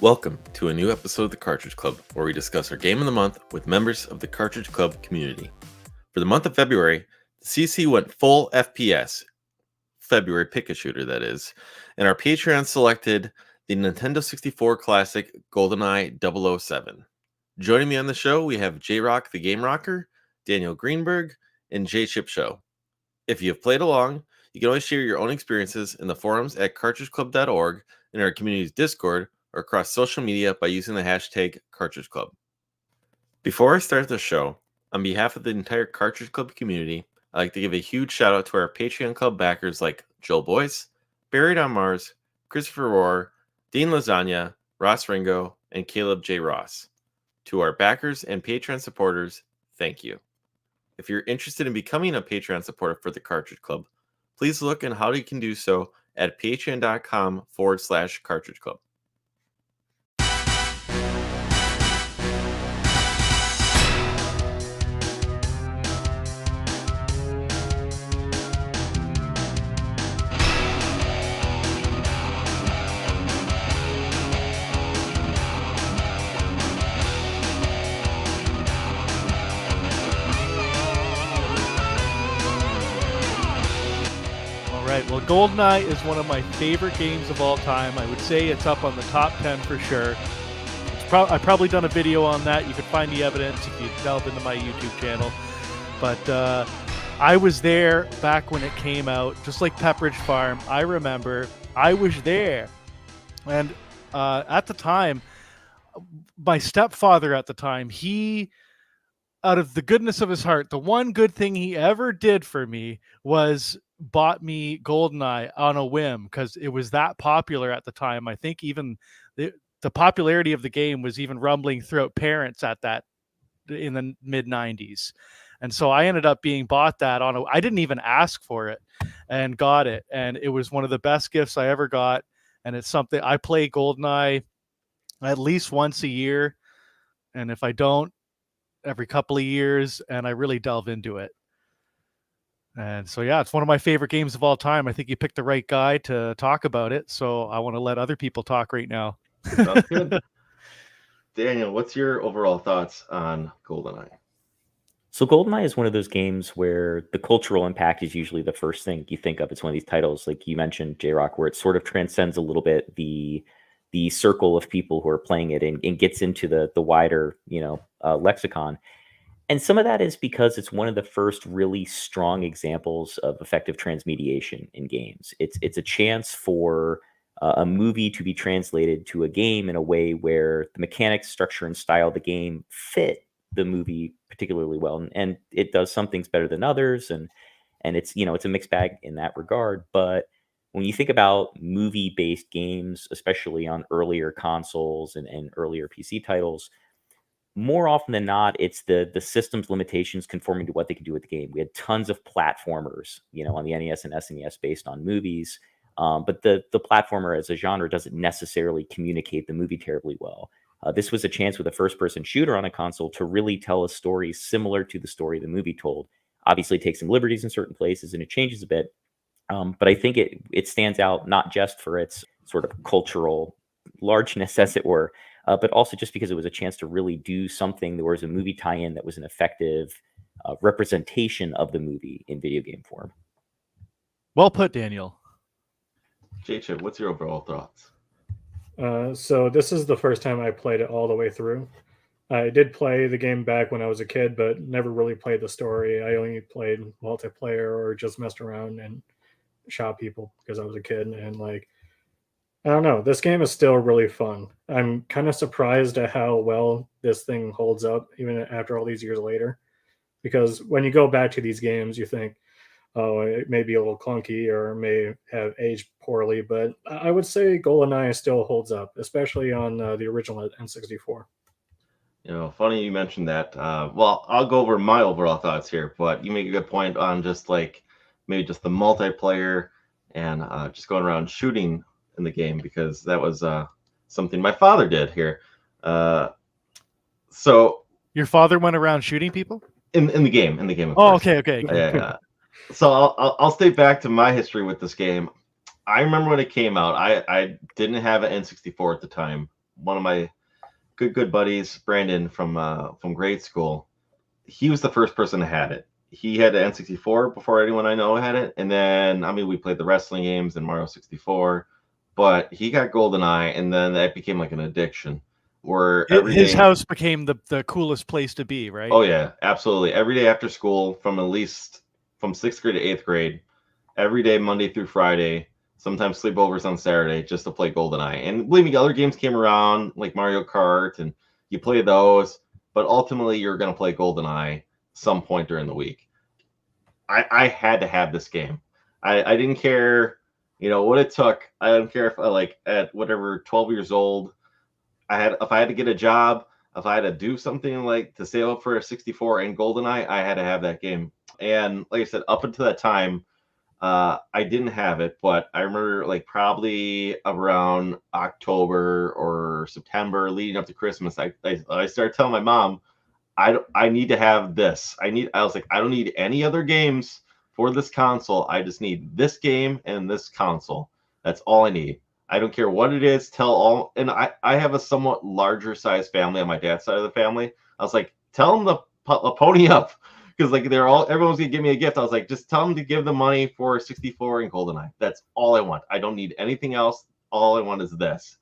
Welcome to a new episode of the Cartridge Club, where we discuss our game of the month with members of the Cartridge Club community. For the month of February, the CC went full FPS, February pick-a-shooter that is, and our Patreon selected the Nintendo 64 classic Goldeneye 007. Joining me on the show, we have JRock the Game Rocker, Daniel Greenberg, and J-Chip Show. If you have played along, you can always share your own experiences in the forums at cartridgeclub.org, in our community's Discord, or across social media by using the hashtag Cartridge Club. Before I start the show, on behalf of the entire Cartridge Club community, I'd like to give a huge shout out to our Patreon Club backers like Joel Boyce, Buried on Mars, Christopher Rohr, Dean Lasagna, Ross Ringo, and Caleb J. Ross. To our backers and Patreon supporters, thank you. If you're interested in becoming a Patreon supporter for the Cartridge Club, please look at how you can do so at patreon.com/Cartridge Club. Well, Goldeneye is one of my favorite games of all time. I would say it's up on the top 10 for sure. I've probably done a video on that. You can find the evidence if you delve into my YouTube channel. But I was there back when it came out, just like Pepperidge Farm. I remember I was there. And at the time, my stepfather at the time, he, out of the goodness of his heart, the one good thing he ever did for me was bought me Goldeneye on a whim because it was that popular at the time. I think even the popularity of the game was even rumbling throughout parents at that in the mid 90s. And so I ended up being bought that I didn't even ask for it and got it. And it was one of the best gifts I ever got. And it's something I play Goldeneye at least once a year. And if I don't, every couple of years, and I really delve into it. And so, yeah, it's one of my favorite games of all time. I think you picked the right guy to talk about it. So I want to let other people talk right now. Sounds good. Daniel, what's your overall thoughts on Goldeneye? So Goldeneye is one of those games where the cultural impact is usually the first thing you think of. It's one of these titles, like you mentioned, JRock, where it sort of transcends a little bit the circle of people who are playing it and gets into the wider, lexicon. And some of that is because it's one of the first really strong examples of effective transmediation in games. It's a chance for a movie to be translated to a game in a way where the mechanics, structure, and style of the game fit the movie particularly well. And it does some things better than others. And it's, it's a mixed bag in that regard. But when you think about movie-based games, especially on earlier consoles and earlier PC titles, more often than not, it's the system's limitations conforming to what they can do with the game. We had tons of platformers, on the NES and SNES based on movies, but the platformer as a genre doesn't necessarily communicate the movie terribly well. This was a chance with a first-person shooter on a console to really tell a story similar to the story the movie told. Obviously, it takes some liberties in certain places and it changes a bit, but I think it stands out not just for its sort of cultural largeness, as it were, but also just because it was a chance to really do something. There was a movie tie-in that was an effective representation of the movie in video game form. Well put, Daniel. J-Chip, what's your overall thoughts? So this is the first time I played it all the way through. I did play the game back when I was a kid, but never really played the story. I only played multiplayer or just messed around and shot people because I was a kid. And I don't know. This game is still really fun. I'm kind of surprised at how well this thing holds up, even after all these years later. Because when you go back to these games, you think, oh, it may be a little clunky or may have aged poorly. But I would say Goldeneye still holds up, especially on the original N64. Funny you mentioned that. Well, I'll go over my overall thoughts here, but you make a good point on just maybe just the multiplayer and just going around shooting in the game, because that was something my father did here. So your father went around shooting people in the game. Of course. Okay. Yeah. So I'll state back to my history with this game. I remember when it came out. I didn't have an N64 at the time. one of my good buddies, Brandon from grade school. He was the first person that had it. He had the N64 before anyone I know had it, and then we played the wrestling games and Mario 64, but he got GoldenEye, and then that became like an addiction. Where his house became the coolest place to be, right? Oh yeah, absolutely. Every day after school, from 6th grade to 8th grade, every day Monday through Friday, sometimes sleepovers on Saturday, just to play GoldenEye. And believe me, other games came around like Mario Kart, and you play those, but ultimately you're going to play GoldenEye some point during the week. I had to have this game. I didn't care, what it took. I didn't care if at whatever 12 years old, if I had to get a job, if I had to do something like to save up for a 64 and GoldenEye, I had to have that game. And like I said, up until that time, I didn't have it, but I remember like probably around October or September, leading up to Christmas, I started telling my mom, I need to have this. I was like, I don't need any other games for this console. I just need this game and this console. That's all I need. I don't care what it is. And I have a somewhat larger size family on my dad's side of the family. I was like, tell them to pony up, because like everyone's gonna give me a gift. I was like, just tell them to give the money for 64 and GoldenEye. That's all I want. I don't need anything else. All I want is this.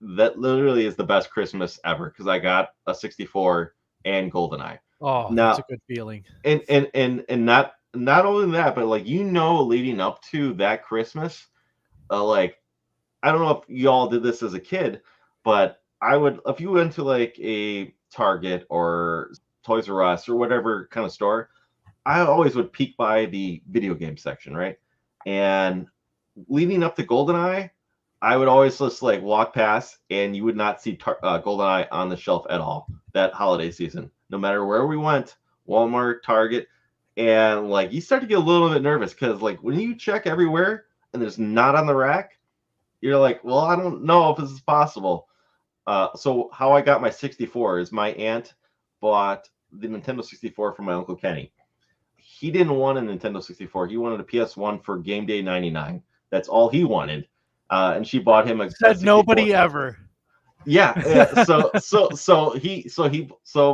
That literally is the best Christmas ever, because I got a 64 and GoldenEye. Oh, that's a good feeling. And not only that, but like leading up to that Christmas, like, I don't know if y'all did this as a kid, but if you went to like a Target or Toys R Us or whatever kind of store, I always would peek by the video game section, right? And leading up to GoldenEye, I would always just like walk past, and you would not see GoldenEye on the shelf at all that holiday season. No matter where we went, Walmart, Target, and like you start to get a little bit nervous, because like when you check everywhere and there's not on the rack, you're like, well, I don't know if this is possible. So how I got my 64 is my aunt bought the Nintendo 64 for my Uncle Kenny. He didn't want a Nintendo 64. He wanted a PS1 for Game Day 99. That's all he wanted. And she bought him a Said nobody ever. Yeah. So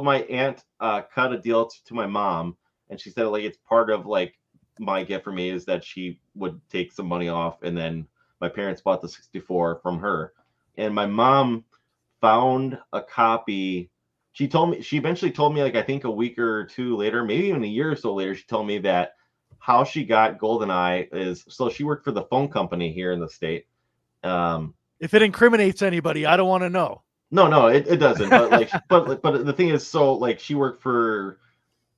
my aunt cut a deal to my mom, and she said like it's part of like my gift for me is that she would take some money off, and then my parents bought the 64 from her. And my mom found a copy. She eventually told me, like, I think a week or two later, maybe even a year or so later, she told me that how she got GoldenEye is, so she worked for the phone company here in the state. If it incriminates anybody, I don't want to know. No, it doesn't. But like, but the thing is, so like she worked for,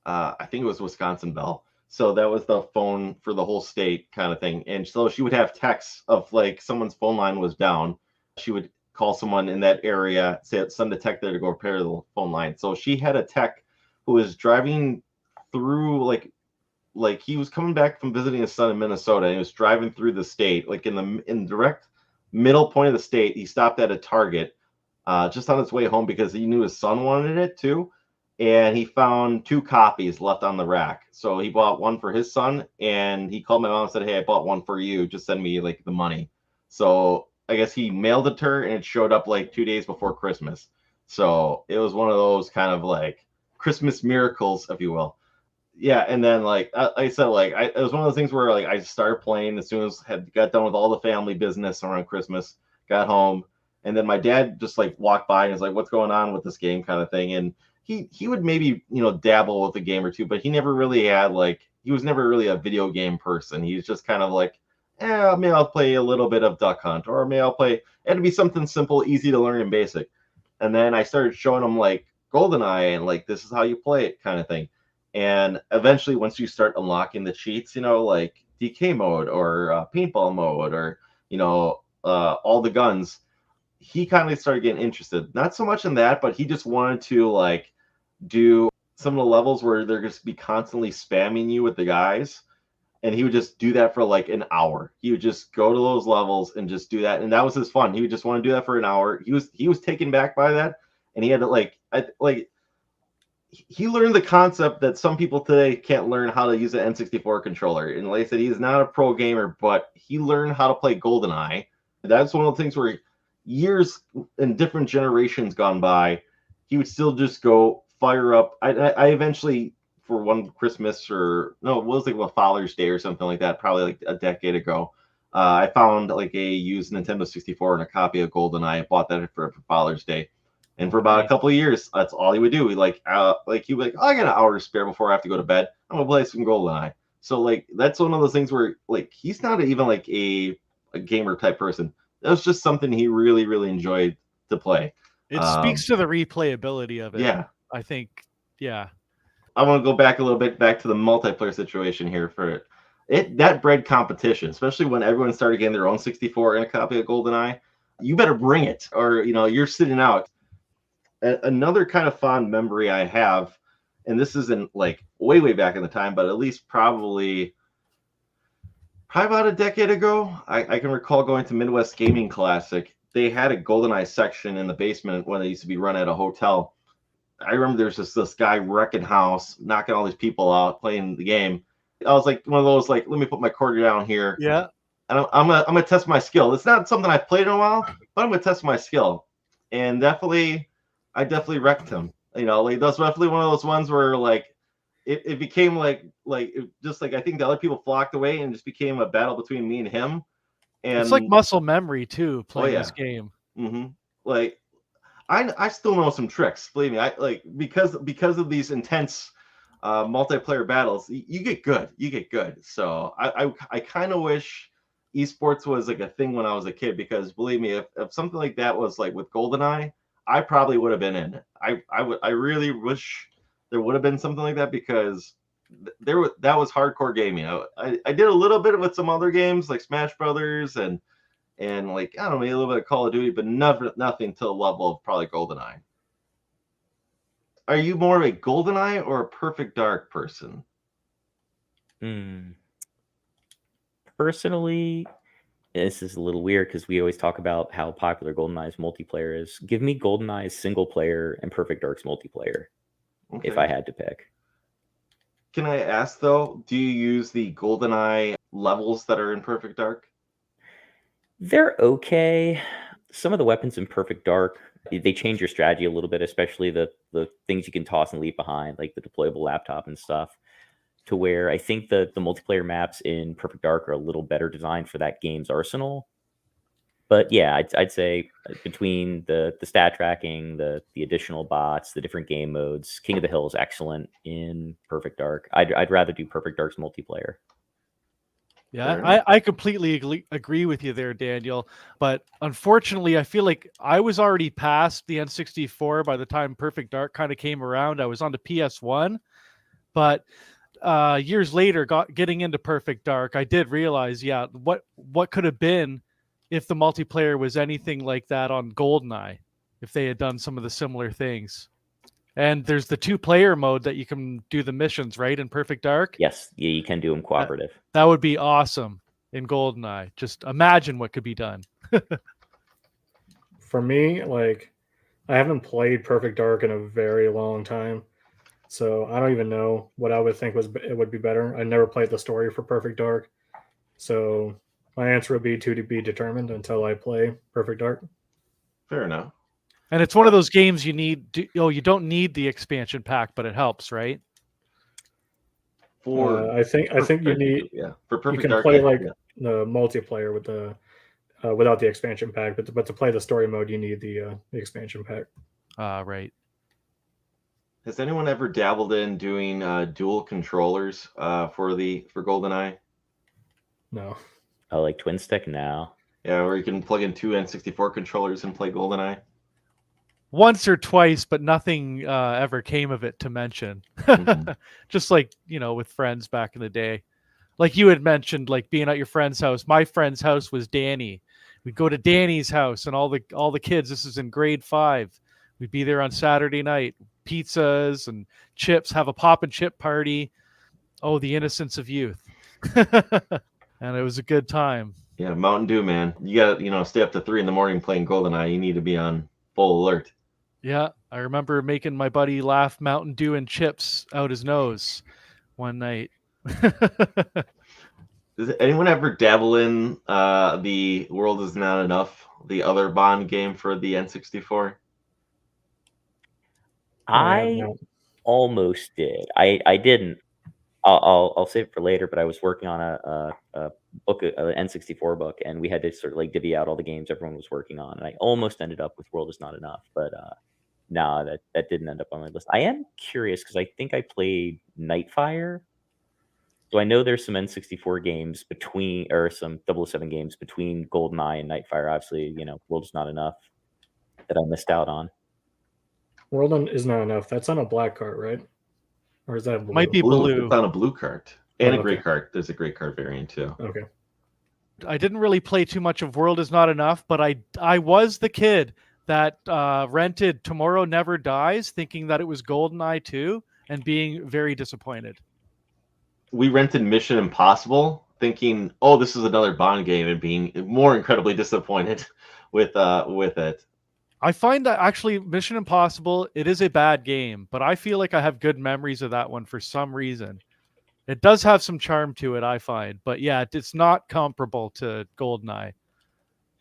I think it was Wisconsin Bell. So that was the phone for the whole state kind of thing. And so she would have texts of like someone's phone line was down. She would call someone in that area, send a tech there to go repair the phone line. So she had a tech who was driving through like he was coming back from visiting his son in Minnesota, and he was driving through the state, like in direct middle point of the state. He stopped at a Target just on his way home because he knew his son wanted it too. And he found 2 copies left on the rack. So he bought one for his son, and he called my mom and said, hey, I bought one for you. Just send me like the money. So I guess he mailed it to her, and it showed up like 2 days before Christmas. So it was one of those kind of like Christmas miracles, if you will. Yeah. And then like I said, like it was one of those things where like I started playing as soon as got done with all the family business around Christmas, got home. And then my dad just like walked by and was like, what's going on with this game kind of thing. And he would maybe, dabble with a game or two, but he never really he was never really a video game person. He's just kind of like, maybe I'll play a little bit of Duck Hunt, or maybe I'll play, it'd be something simple, easy to learn and basic. And then I started showing him like GoldenEye and like, this is how you play it kind of thing. And eventually once you start unlocking the cheats, like DK mode or paintball mode or, all the guns, he kind of started getting interested. Not so much in that, but he just wanted to like do some of the levels where they're just be constantly spamming you with the guys, and he would just do that for like an hour. He would just go to those levels and just do that, and that was his fun. He would just want to do that for an hour. He was taken back by that, and he had to he learned the concept that some people today can't learn how to use an N64 controller. And like I said, he's not a pro gamer, but he learned how to play GoldenEye. That's one of the things where years and different generations gone by, he would still just go fire up. I eventually, for one Christmas, or no, it was like a Father's Day or something like that, probably like a decade ago. I found like a used Nintendo 64 and a copy of GoldenEye. I bought that for Father's Day. And for about a couple of years, that's all he would do. He he would oh, I got an hour to spare before I have to go to bed. I'm gonna play some GoldenEye. So like that's one of those things where like he's not even like a gamer type person. That was just something he really, really enjoyed to play. It speaks to the replayability of it. Yeah. I think, yeah. I want to go back a little bit back to the multiplayer situation here for it. That bred competition, especially when everyone started getting their own 64 and a copy of GoldenEye. You better bring it, or you're sitting out. Another kind of fond memory I have, and this isn't like way, way back in the time, but at least probably about a decade ago, I can recall going to Midwest Gaming Classic. They had a GoldenEye section in the basement when they used to be run at a hotel. I remember there's just this guy wrecking house, knocking all these people out, playing the game. I was like one of those, like, let me put my quarter down here. Yeah. And I'm gonna test my skill. It's not something I've played in a while, but I'm gonna test my skill. And I definitely wrecked him. Like that's definitely one of those ones where like it became just like I think the other people flocked away and just became a battle between me and him. And it's like muscle memory too, playing this game. Mm-hmm. Like I still know some tricks. Believe me, I like because of these intense multiplayer battles, you get good. You get good. So I kind of wish esports was like a thing when I was a kid, because believe me, if something like that was like with GoldenEye, I probably would have been in it. I really wish there would have been something like that, because that was hardcore gaming. I did a little bit with some other games like Smash Brothers and like I don't know, maybe a little bit of Call of Duty, but nothing to the level of probably GoldenEye. Are you more of a GoldenEye or a Perfect Dark person? Personally, this is a little weird because we always talk about how popular GoldenEye's multiplayer is. Give me GoldenEye's single player and Perfect Dark's multiplayer, if I had to pick. Can I ask though, do you use the GoldenEye levels that are in Perfect Dark? They're okay. Some of the weapons in Perfect Dark, they change your strategy a little bit, especially the things you can toss and leave behind, like the deployable laptop and stuff, to where I think the multiplayer maps in Perfect Dark are a little better designed for that game's arsenal. But yeah, I'd say between the stat tracking, the additional bots, the different game modes, King of the Hill is excellent in Perfect Dark. I'd rather do Perfect Dark's multiplayer. Yeah, I completely agree with you there, Daniel. But unfortunately, I feel like I was already past the N64 by the time Perfect Dark kind of came around. I was on the PS1. But years later, getting into Perfect Dark, I did realize, yeah, what could have been if the multiplayer was anything like that on GoldenEye, if they had done some of the similar things. And there's the 2-player mode that you can do the missions, right, in Perfect Dark? Yes, yeah, you can do them cooperative. That would be awesome in GoldenEye. Just imagine what could be done. For me, like, I haven't played Perfect Dark in a very long time, so I don't even know what I would think it would be better. I never played the story for Perfect Dark, so my answer would be to be determined until I play Perfect Dark. Fair enough. And it's one of those games you don't need the expansion pack, but it helps, right? I think you need for Perfect you can Dark, play the multiplayer with the without the expansion pack, but to play the story mode you need the expansion pack. Right. Has anyone ever dabbled in doing dual controllers for GoldenEye? No. Oh, like twin stick now? Yeah, where you can plug in 2 N64 controllers and play GoldenEye. Once or twice, but nothing ever came of it to mention. Mm-hmm. Just like, with friends back in the day. Like you had mentioned, like being at your friend's house. My friend's house was Danny. We'd go to Danny's house and all the kids, this is in grade 5. We'd be there on Saturday night, pizzas and chips, have a pop and chip party. Oh, the innocence of youth. And it was a good time. Yeah, Mountain Dew, man. You got stay up to 3 a.m. playing GoldenEye. You need to be on full alert. Yeah, I remember making my buddy laugh Mountain Dew and chips out his nose one night. Does anyone ever dabble in the World Is Not Enough the other Bond game for the N64? I have I not. almost did. I didn't. I'll save it for later. But I was working on a book, an N64 book, and we had to sort of like divvy out all the games everyone was working on. And I almost ended up with World Is Not Enough, but no, that didn't end up on my list. I am curious because I think I played Nightfire. So I know there's some N64 games between, or some 007 games between GoldenEye and Nightfire. Obviously, World Is Not Enough that I missed out on. World is not enough. That's on a black cart, right? Or is that blue? Might be blue. It's on a blue cart and Oh, a gray okay. cart. There's a gray cart variant too. Okay. I didn't really play too much of World Is Not Enough, but I was the kid that rented Tomorrow Never Dies, thinking that it was GoldenEye 2, and being very disappointed. We rented Mission Impossible, thinking, "Oh, this is another Bond game," and being more incredibly disappointed with it. I find that actually Mission Impossible, it is a bad game, but I feel like I have good memories of that one for some reason. It does have some charm to it, I find, but yeah, it's not comparable to GoldenEye.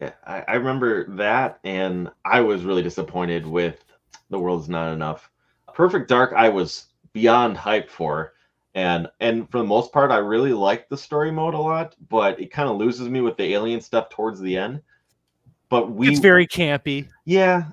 Yeah, I remember that, and I was really disappointed with The World Is Not Enough. Perfect Dark, I was beyond hyped for, and for the most part, I really liked the story mode a lot, but it kind of loses me with the alien stuff towards the end. But It's very campy. yeah,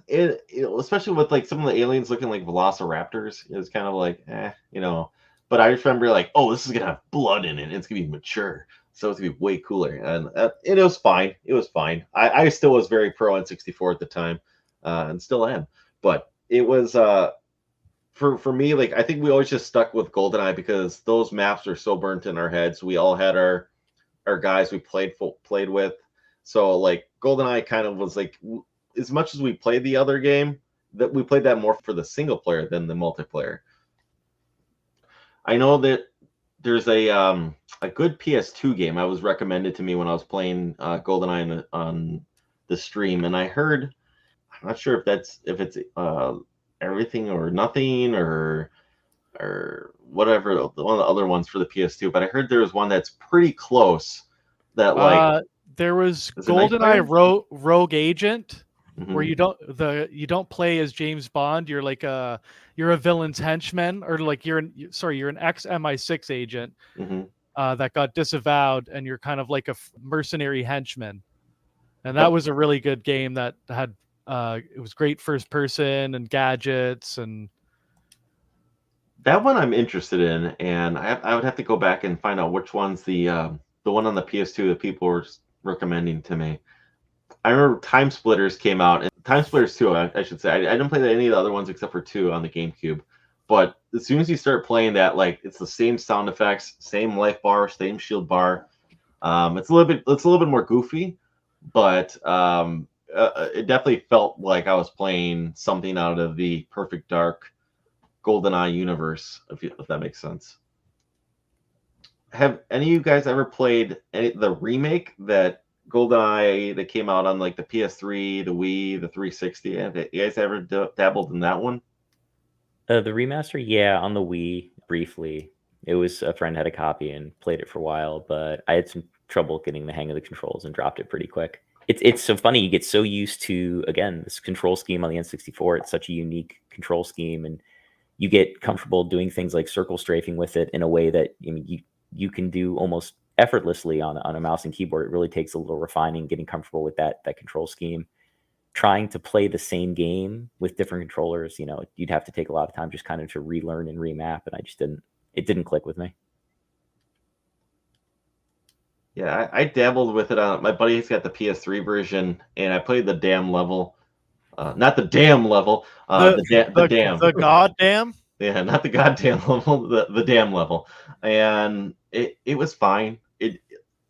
especially with like some of the aliens looking like velociraptors, is kind of like, But I just remember like, oh, this is gonna have blood in it. It's gonna be mature, so it's gonna be way cooler. And it was fine. It was fine. I still was very pro N64 at the time, and still am. But it was for me, like I think we always just stuck with GoldenEye because those maps are so burnt in our heads. We all had our guys we played with. So like GoldenEye kind of was like, as much as we played the other game, that we played that more for the single player than the multiplayer. I know that there's a good PS2 game I was recommended to me when I was playing GoldenEye on the stream, and I heard, I'm not sure if it's Everything or Nothing or whatever, one of the other ones for the PS2, but I heard there was one that's pretty close that like there was is it Nightfire? GoldenEye Rogue Agent, Mhm. where you don't play as James Bond. You're like you're a villain's henchman, or like you're an ex MI6 agent Mhm. that got disavowed, and you're kind of like a mercenary henchman. And that was a really good game that had it was great first person and gadgets, and That one I'm interested in, and I would have to go back and find out which one's the one on the PS2 that people were recommending to me. I remember Time Splitters came out, and Time Splitters 2, I should say. I didn't play any of the other ones except for 2 on the GameCube. But as soon as you start playing that, like it's the same sound effects, same life bar, same shield bar. It's a little bit more goofy, but it definitely felt like I was playing something out of the Perfect Dark GoldenEye universe, if that makes sense. Have any of you guys ever played the remake that GoldenEye that came out on like the PS3, the Wii, the 360? Have you guys ever dabbled in that one? The remaster, yeah, on the Wii briefly. It was a friend had a copy and played it for a while, but I had some trouble getting the hang of the controls and dropped it pretty quick. It's so funny. You get so used to, again, this control scheme on the N64. It's such a unique control scheme, and you get comfortable doing things like circle strafing with it in a way that you can do almost effortlessly on a mouse and keyboard. It really takes a little refining, getting comfortable with that control scheme. Trying to play the same game with different controllers, you'd have to take a lot of time just kind of to relearn and remap, and it didn't click with me. Yeah, I dabbled with it on my buddy's got the PS3 version, and I played the damn level. Not the damn level, the damn. The goddamn. Yeah, not the goddamn level, the damn level. And it was fine.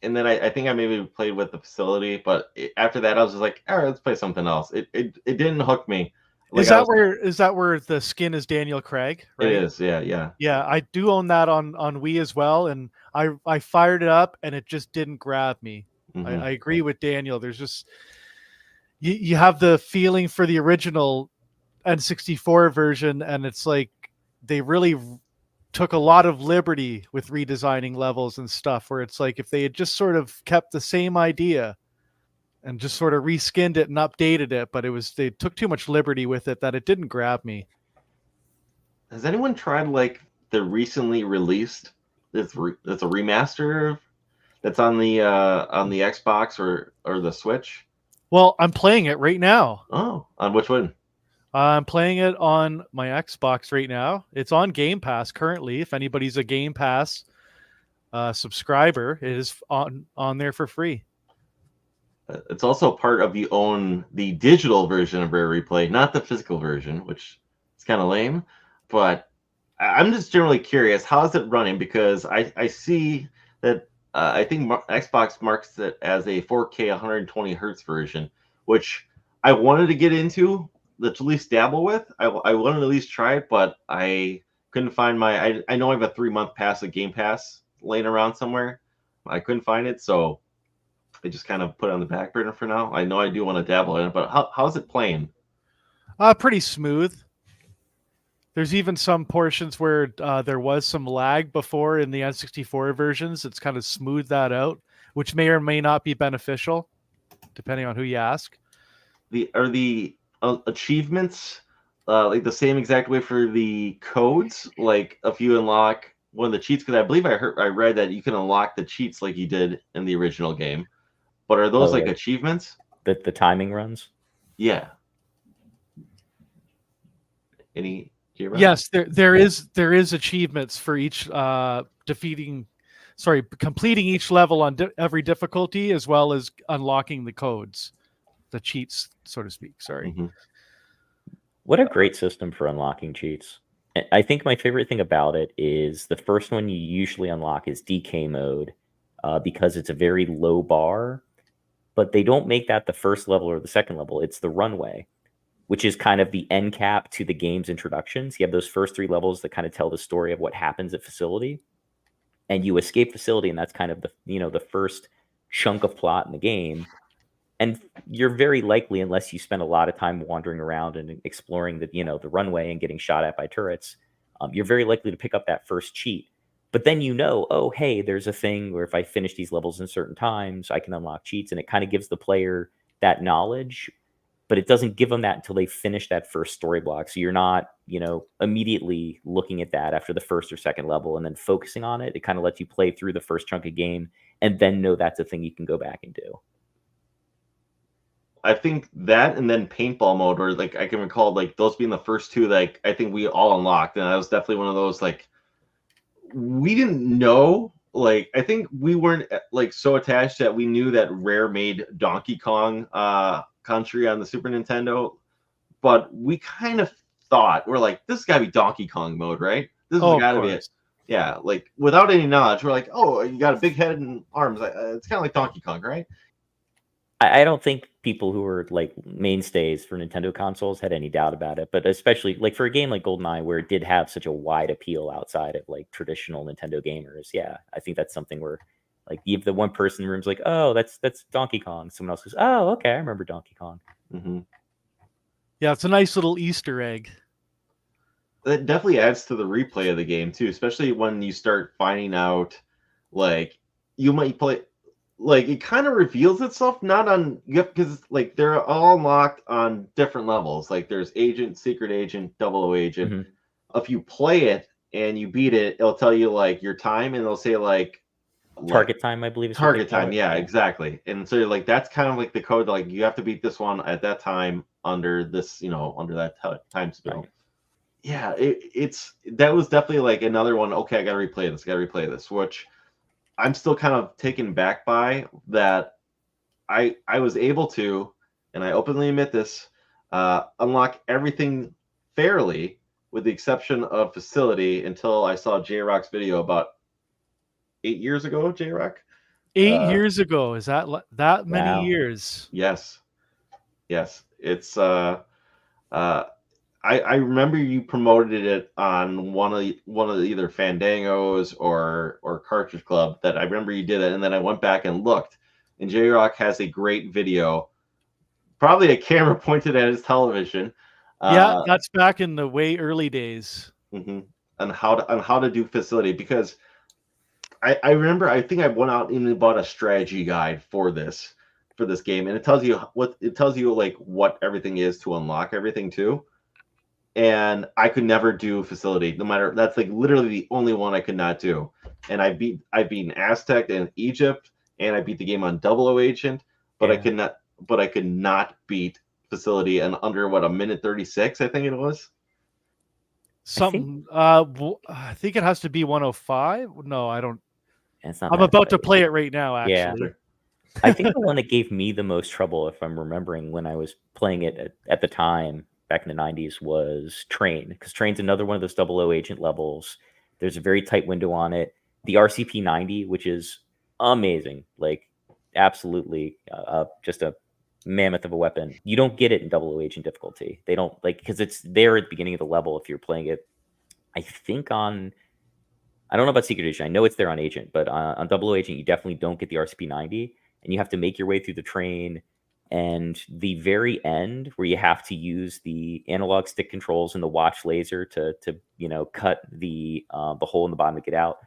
And then I think I maybe played with the facility, but after that I was just like, all right, let's play something else. It didn't hook me. Like Is that where the skin is Daniel Craig? Right? It is, yeah. Yeah, I do own that on Wii as well, and I fired it up and it just didn't grab me. Mhm. I agree with Daniel. There's just you have the feeling for the original N64 version, and it's like they really took a lot of liberty with redesigning levels and stuff, where it's like if they had just sort of kept the same idea, and just sort of reskinned it and updated it, but they took too much liberty with it that it didn't grab me. Has anyone tried like the recently released that's a remaster that's on the Xbox or the Switch? Well, I'm playing it right now. Oh, on which one? I'm playing it on my Xbox right now. It's on Game Pass currently. If anybody's a Game Pass subscriber, it is on there for free. It's also part of you own the digital version of Rare Replay, not the physical version, which is kind of lame. But I'm just generally curious, how is it running? Because I see that I think Xbox marks it as a 4K 120 hertz version, which I wanted to get into, at least dabble with. I wanted to at least try it, but I couldn't find I know I have a 3-month pass of Game Pass laying around somewhere. I couldn't find it, so I just kind of put it on the back burner for now. I know I do want to dabble in it, but how's it playing? Pretty smooth. There's even some portions where there was some lag before in the N64 versions. It's kind of smoothed that out, which may or may not be beneficial, depending on who you ask. Are the achievements like the same exact way for the codes? Like if you unlock one of the cheats, because I believe I read that you can unlock the cheats like you did in the original game. But are those like achievements? The timing runs? Yeah. Any? Yes, there is achievements for each completing each level on every difficulty, as well as unlocking the codes, the cheats, so to speak. Sorry. Mm-hmm. What a great system for unlocking cheats. I think my favorite thing about it is the first one you usually unlock is DK mode, because it's a very low bar, but they don't make that the first level or the second level. It's the runway, which is kind of the end cap to the game's introductions. You have those first 3 levels that kind of tell the story of what happens at facility, and you escape facility, and that's kind of the first chunk of plot in the game. And you're very likely, unless you spend a lot of time wandering around and exploring the runway and getting shot at by turrets, you're very likely to pick up that first cheat. But then oh, hey, there's a thing where if I finish these levels in certain times, I can unlock cheats, and it kind of gives the player that knowledge, but it doesn't give them that until they finish that first story block. So you're not, immediately looking at that after the first or second level and then focusing on it. It kind of lets you play through the first chunk of game and then know that's a thing you can go back and do. I think that, and then paintball mode, where like I can recall like those being the first 2 that I think we all unlocked, and that was definitely one of those like we didn't know. Like I think we weren't like so attached that we knew that Rare made Donkey Kong Country on the Super Nintendo, but we kind of thought, we're like, this has got to be Donkey Kong mode, right? This has got to be it. Yeah, like without any knowledge, we're like, oh, you got a big head and arms. It's kind of like Donkey Kong, right? I don't think people who were like mainstays for Nintendo consoles had any doubt about it, but especially like for a game like Goldeneye, where it did have such a wide appeal outside of like traditional Nintendo gamers. Yeah, I think that's something where like the one person in the room's like, oh, that's Donkey Kong. Someone else goes, oh, okay, I remember Donkey Kong. Mm-hmm. Yeah, it's a nice little Easter egg. That definitely adds to the replay of the game too, especially when you start finding out, like you might play. Like it kind of reveals itself not on because like they're all locked on different levels. Like there's agent, secret agent, 00 agent. Mm-hmm. If you play it and you beat it, it'll tell you like your time, and it'll say like target time, I believe. Target time, yeah, exactly. And so like that's kind of like the code. Like you have to beat this one at that time under this, under that time spell. Right. Yeah, that was definitely like another one. Okay, I gotta replay this, which I'm still kind of taken back by that. I was able to, and I openly admit this, unlock everything fairly, with the exception of facility, until I saw JRock's video about 8 years ago. JRock, 8 years ago. Is that many years? Yes. It's I remember you promoted it on one of the either Fandangos or Cartridge Club. That I remember you did it, and then I went back and looked, and JRock has a great video, probably a camera pointed at his television. Yeah, that's back in the way early days. Mm-hmm. On how to do facility, because I remember I think I went out and bought a strategy guide for this for this game, and it tells you like what everything is to unlock everything too. And I could never do facility, no matter, that's like literally the only one I could not do. And I beat Aztec and Egypt, and I beat the game on Double O Agent, but I could not beat facility in under a minute 36, I think it was. Something. I think it has to be 105. No, I don't. It's not I'm about to play it right now. Actually, yeah. I think the one that gave me the most trouble, if I'm remembering when I was playing it at the time back in the 90s, was Train, because Train's another one of those Double O Agent levels. There's a very tight window on it. The RCP 90, which is amazing, like absolutely just a mammoth of a weapon. You don't get it in Double O Agent difficulty. They don't, like, because it's there at the beginning of the level if you're playing it. I think on, I don't know about Secret Edition. I know it's there on Agent, but on Double O Agent, you definitely don't get the RCP 90, and you have to make your way through the train. And the very end, where you have to use the analog stick controls and the watch laser to cut the hole in the bottom to get out.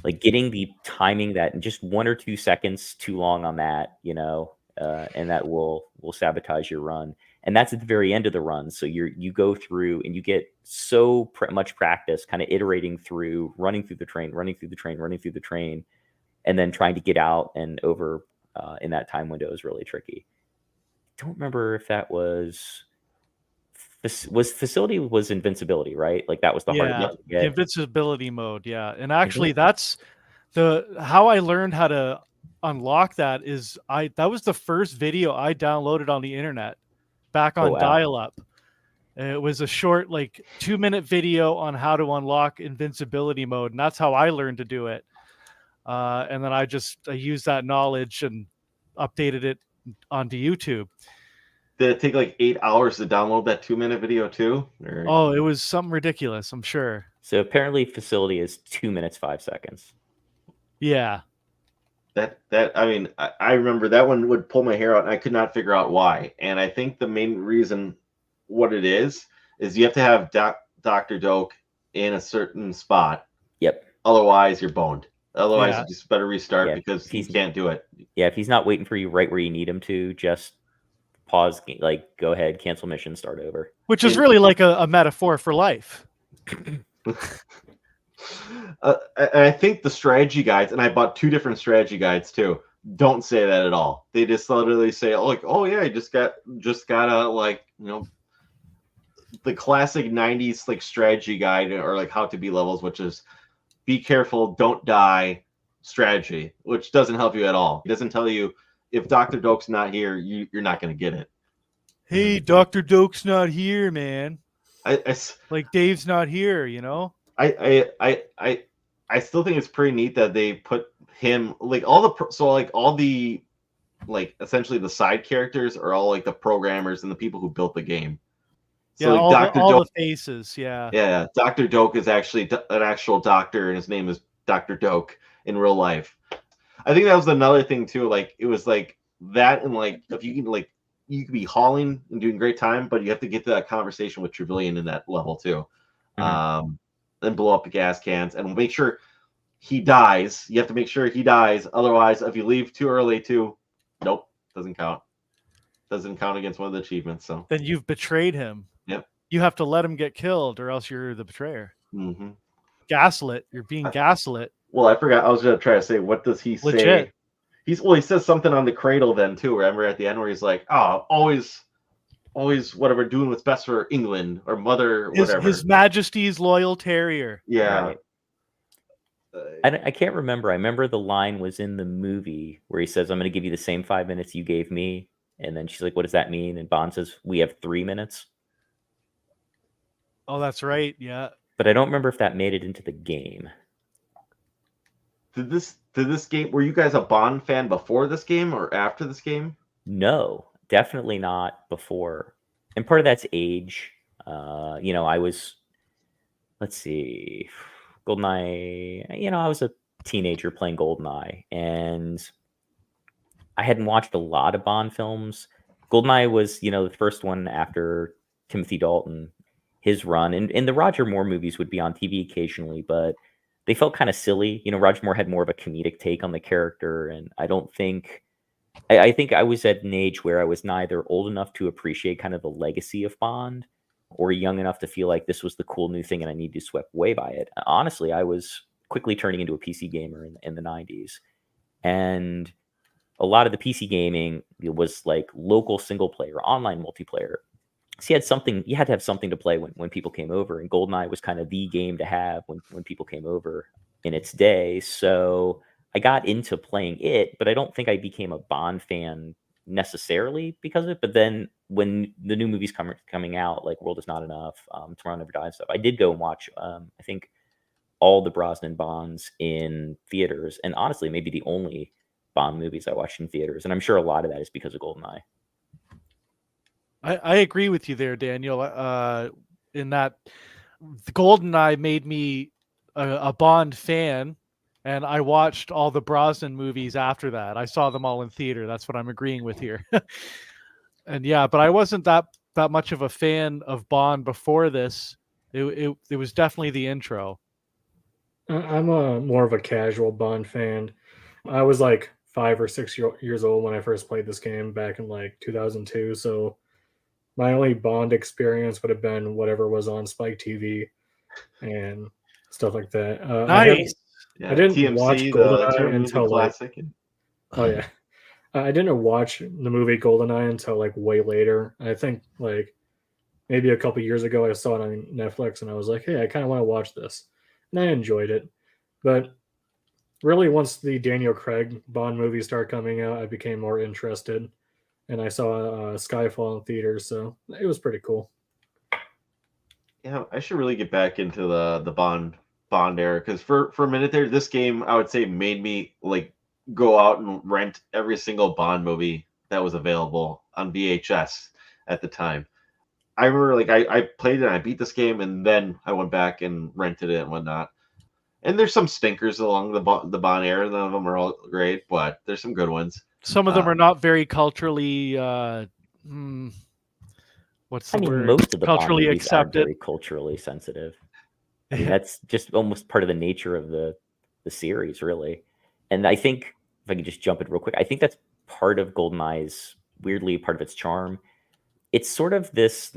Like getting the timing that just 1 or 2 seconds too long on that, and that will sabotage your run. And that's at the very end of the run. So you go through and you get so much practice kind of iterating through, running through the train, and then trying to get out and over in that time window is really tricky. I don't remember if that was facility was invincibility, right? Like that was the hardest. The invincibility mode. Yeah. And actually that's how I learned how to unlock that is that was the first video I downloaded on the internet back on dial-up. It was a short, like 2-minute video on how to unlock invincibility mode. And that's how I learned to do it. And then I used that knowledge and updated it onto YouTube. Did it take like 8 hours to download that 2-minute video too? Or... Oh, it was something ridiculous, I'm sure. So apparently facility is 2 minutes, 5 seconds. Yeah. I mean, I remember that one would pull my hair out, and I could not figure out why. And I think the main reason what it is you have to have Dr. Doak in a certain spot. Yep. Otherwise, you're boned. Otherwise, you just better restart because he can't do it. Yeah, if he's not waiting for you right where you need him to, just pause, like go ahead, cancel mission, start over. Which is really like a metaphor for life. I think the strategy guides, and I bought 2 different strategy guides too, don't say that at all. They just literally say, oh yeah, you just gotta like, the classic 90s like strategy guide, or like how to beat levels, which is be careful, don't die strategy, which doesn't help you at all. It doesn't tell you if Dr. Doak's not here, you're not going to get it. Hey, Dr. Doak's not here, man. I like Dave's not here, I still think it's pretty neat that they put him like all the essentially the side characters are all like the programmers and the people who built the game. So yeah, like all the faces, yeah. Yeah, Dr. Doak is actually an actual doctor, and his name is Dr. Doak in real life. I think that was another thing too. Like it was like that, and like if you can like you could be hauling and doing great time, but you have to get to that conversation with Trevelyan in that level too. Mm-hmm. Then blow up the gas cans and make sure he dies. You have to make sure he dies. Otherwise, if you leave too early too, nope, doesn't count. Doesn't count against one of the achievements. So then you've betrayed him. Yep. You have to let him get killed, or else you're the betrayer. Mm-hmm. Gaslit. You're being gaslit. Well, I forgot. I was going to try to say, what does he say? He says something on the cradle then too. Remember at the end where he's like, "Oh, always whatever, doing what's best for England or mother, whatever." His Majesty's loyal terrier. Yeah. Right. I can't remember. I remember the line was in the movie where he says, "I'm going to give you the same 5 minutes you gave me," and then she's like, "What does that mean?" And Bond says, "We have 3 minutes." Oh, that's right. Yeah. But I don't remember if that made it into the game. Did this game, were you guys a Bond fan before this game or after this game? No, definitely not before. And part of that's age. I was, let's see, GoldenEye, I was a teenager playing GoldenEye, and I hadn't watched a lot of Bond films. GoldenEye was, the first one after Timothy Dalton, his run. And the Roger Moore movies would be on TV occasionally, but they felt kind of silly. Roger Moore had more of a comedic take on the character, and I don't think I think I was at an age where I was neither old enough to appreciate kind of the legacy of Bond or young enough to feel like this was the cool new thing and I need to be swept away by it. Honestly, I was quickly turning into a PC gamer in the 90s. And a lot of the PC gaming was like local single player, online multiplayer. So you had to have something to play when people came over. And GoldenEye was kind of the game to have when people came over in its day. So I got into playing it, but I don't think I became a Bond fan necessarily because of it. But then when the new movies coming out, like World Is Not Enough, Tomorrow Never Dies stuff, I did go and watch, I think, all the Brosnan Bonds in theaters. And honestly, maybe the only Bond movies I watched in theaters. And I'm sure a lot of that is because of GoldenEye. I agree with you there, Daniel. In that, GoldenEye made me a Bond fan, and I watched all the Brosnan movies after that. I saw them all in theater. That's what I'm agreeing with here. And yeah, but I wasn't that much of a fan of Bond before this. It was definitely the intro. I'm more of a casual Bond fan. I was like 5 or 6 years old when I first played this game back in like 2002. So my only Bond experience would have been whatever was on Spike TV and stuff like that. Nice. I didn't watch TMC, the GoldenEye Turner movie until like, classic. oh yeah, I didn't watch the movie GoldenEye until like way later. I think like maybe a couple years ago I saw it on Netflix and I was like, hey, I kind of want to watch this, and I enjoyed it. But really, once the Daniel Craig Bond movies started coming out, I became more interested, and I saw Skyfall in theaters, so it was pretty cool. Yeah, I should really get back into the Bond era because for a minute there, this game I would say made me like go out and rent every single Bond movie that was available on VHS at the time. I remember like I played it and I beat this game and then I went back and rented it and whatnot. And there's some stinkers along the Bond era. None of them are all great, but there's some good ones. Some of them are not very culturally. What's the word? Most of the culturally Bond movies accepted. are very culturally sensitive. I mean, that's just almost part of the nature of the series, really. And I think if I could just jump in real quick, I think that's part of GoldenEye's weirdly part of its charm. It's sort of this.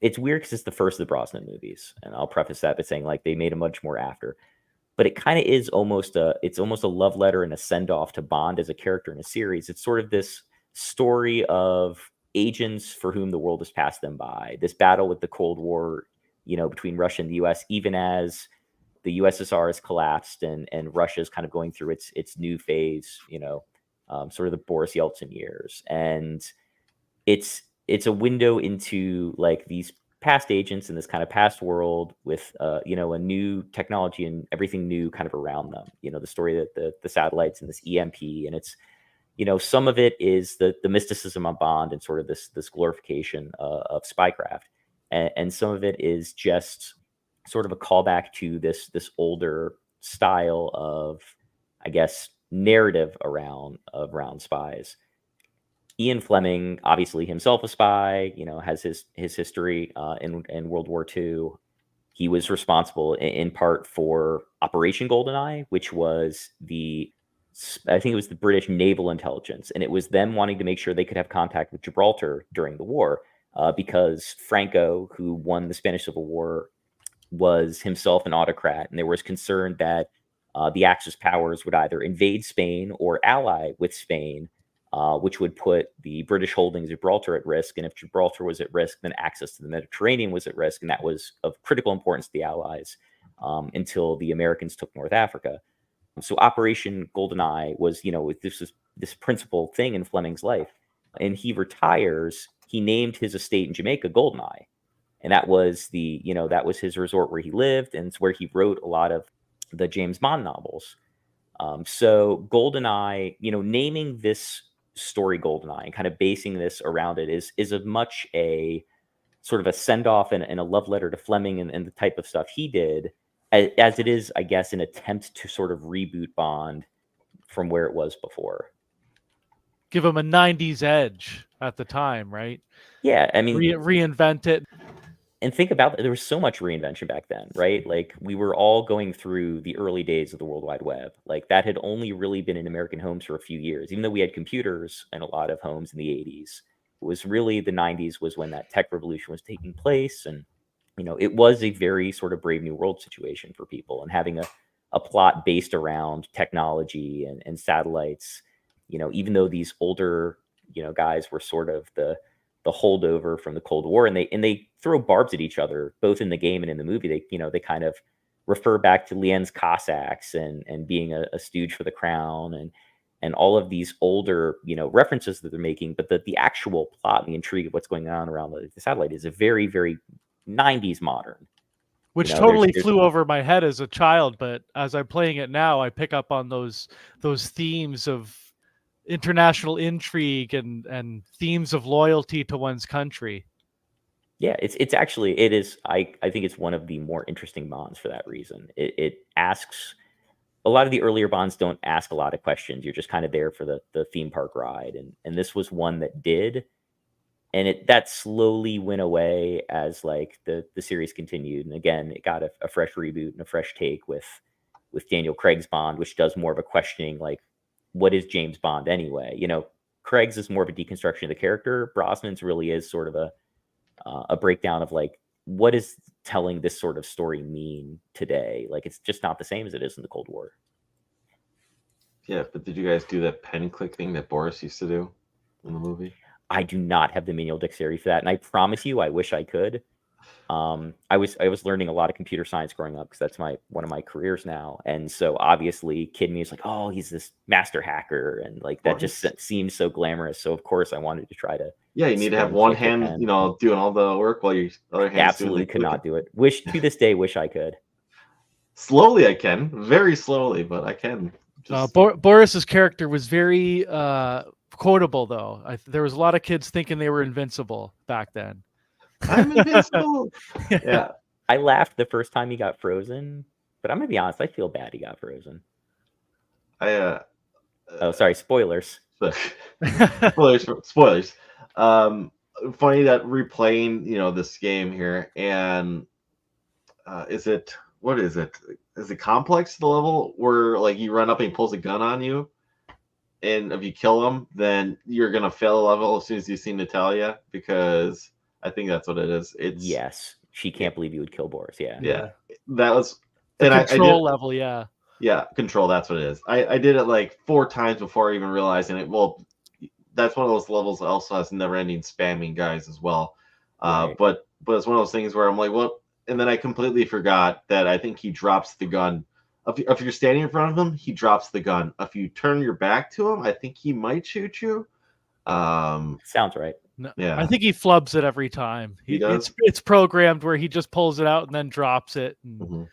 It's weird because it's the first of the Brosnan movies, and I'll preface that by saying like they made a much more after. But it kind of is almost a love letter and a send off to Bond as a character in a series. It's sort of this story of agents for whom the world has passed them by. This battle with the Cold War, between Russia and the U.S., even as the USSR has collapsed and Russia is kind of going through its new phase, sort of the Boris Yeltsin years. And it's a window into like these past agents in this kind of past world with a new technology and everything new kind of around them. The story that the satellites and this EMP, and it's some of it is the mysticism of Bond and sort of this glorification of spycraft, and some of it is just sort of a callback to this older style of, I guess, narrative around spies. Ian Fleming, obviously himself a spy, has his history in World War II. He was responsible in part for Operation Goldeneye, which was I think it was the British naval intelligence, and it was them wanting to make sure they could have contact with Gibraltar during the war, because Franco, who won the Spanish Civil War, was himself an autocrat, and there was concern that the Axis powers would either invade Spain or ally with Spain, which would put the British holdings Gibraltar at risk. And if Gibraltar was at risk, then access to the Mediterranean was at risk. And that was of critical importance to the Allies until the Americans took North Africa. So Operation Goldeneye was, this principal thing in Fleming's life. And he retires. He named his estate in Jamaica Goldeneye. And that was that was his resort where he lived. And it's where he wrote a lot of the James Bond novels. So Goldeneye, naming this story Goldeneye and kind of basing this around it is as much a sort of a send off and a love letter to Fleming and the type of stuff he did as it is, I guess, an attempt to sort of reboot Bond from where it was before. Give him a 90s edge at the time, right? Yeah, I mean, reinvent it. and think about that. There was so much reinvention back then, right? Like we were all going through the early days of the World Wide Web. Like that had only really been in American homes for a few years, even though we had computers in a lot of homes in the 80s. It was really the 90s was when that tech revolution was taking place. And, it was a very sort of Brave New World situation for people, and having a plot based around technology and satellites, even though these older, guys were sort of the holdover from the Cold War, and they throw barbs at each other both in the game and in the movie. They kind of refer back to Lien's Cossacks and being a stooge for the crown and all of these older references that they're making, but the actual plot and the intrigue of what's going on around the satellite is a very, very 90s modern. Which totally flew over my head as a child, but as I'm playing it now, I pick up on those themes of international intrigue and themes of loyalty to one's country. Yeah, it's actually, it is, I think it's one of the more interesting bonds for that reason. It asks, a lot of the earlier bonds don't ask a lot of questions. You're just kind of there for the theme park ride. And this was one that did. And that slowly went away as like the series continued. And again, it got a fresh reboot and a fresh take with Daniel Craig's Bond, which does more of a questioning, like, what is James Bond anyway? Craig's is more of a deconstruction of the character. Brosnan's really is sort of a breakdown of like, what does telling this sort of story mean today? Like, it's just not the same as it is in the Cold War. Yeah, but did you guys do that pen click thing that Boris used to do in the movie? I do not have the manual dexterity for that, and I promise you, I wish I could. I was learning a lot of computer science growing up because that's one of my careers now, and so obviously, kid me is like, oh, he's this master hacker, and like that just seems so glamorous. So of course, I wanted to try to. Yeah, you need to have one hand, doing all the work while your other hand. Absolutely could not do it. To this day, wish I could. Slowly, I can. Very slowly, but I can. Boris's character was very quotable, though. There was a lot of kids thinking they were invincible back then. I'm invincible. Yeah. I laughed the first time he got frozen, but I'm gonna be honest, I feel bad he got frozen. Oh, sorry, spoilers. Spoilers. Funny that replaying, this game here, and what is it? Is it complex, the level where like you run up and he pulls a gun on you, and if you kill him, then you're gonna fail a level as soon as you see Natalia, because I think that's what it is. Yes, she can't believe you would kill Boris. Yeah. That was the control level. Yeah, control. That's what it is. I did it like 4 times before even realizing it. Well, that's one of those levels that also has never-ending spamming guys as well. Right. But it's one of those things where I'm like, well, and then I completely forgot that I think he drops the gun. If you're standing in front of him, he drops the gun. If you turn your back to him, I think he might shoot you. Sounds right. No, yeah, I think he flubs it every time. He does? It's programmed where he just pulls it out and then drops it, and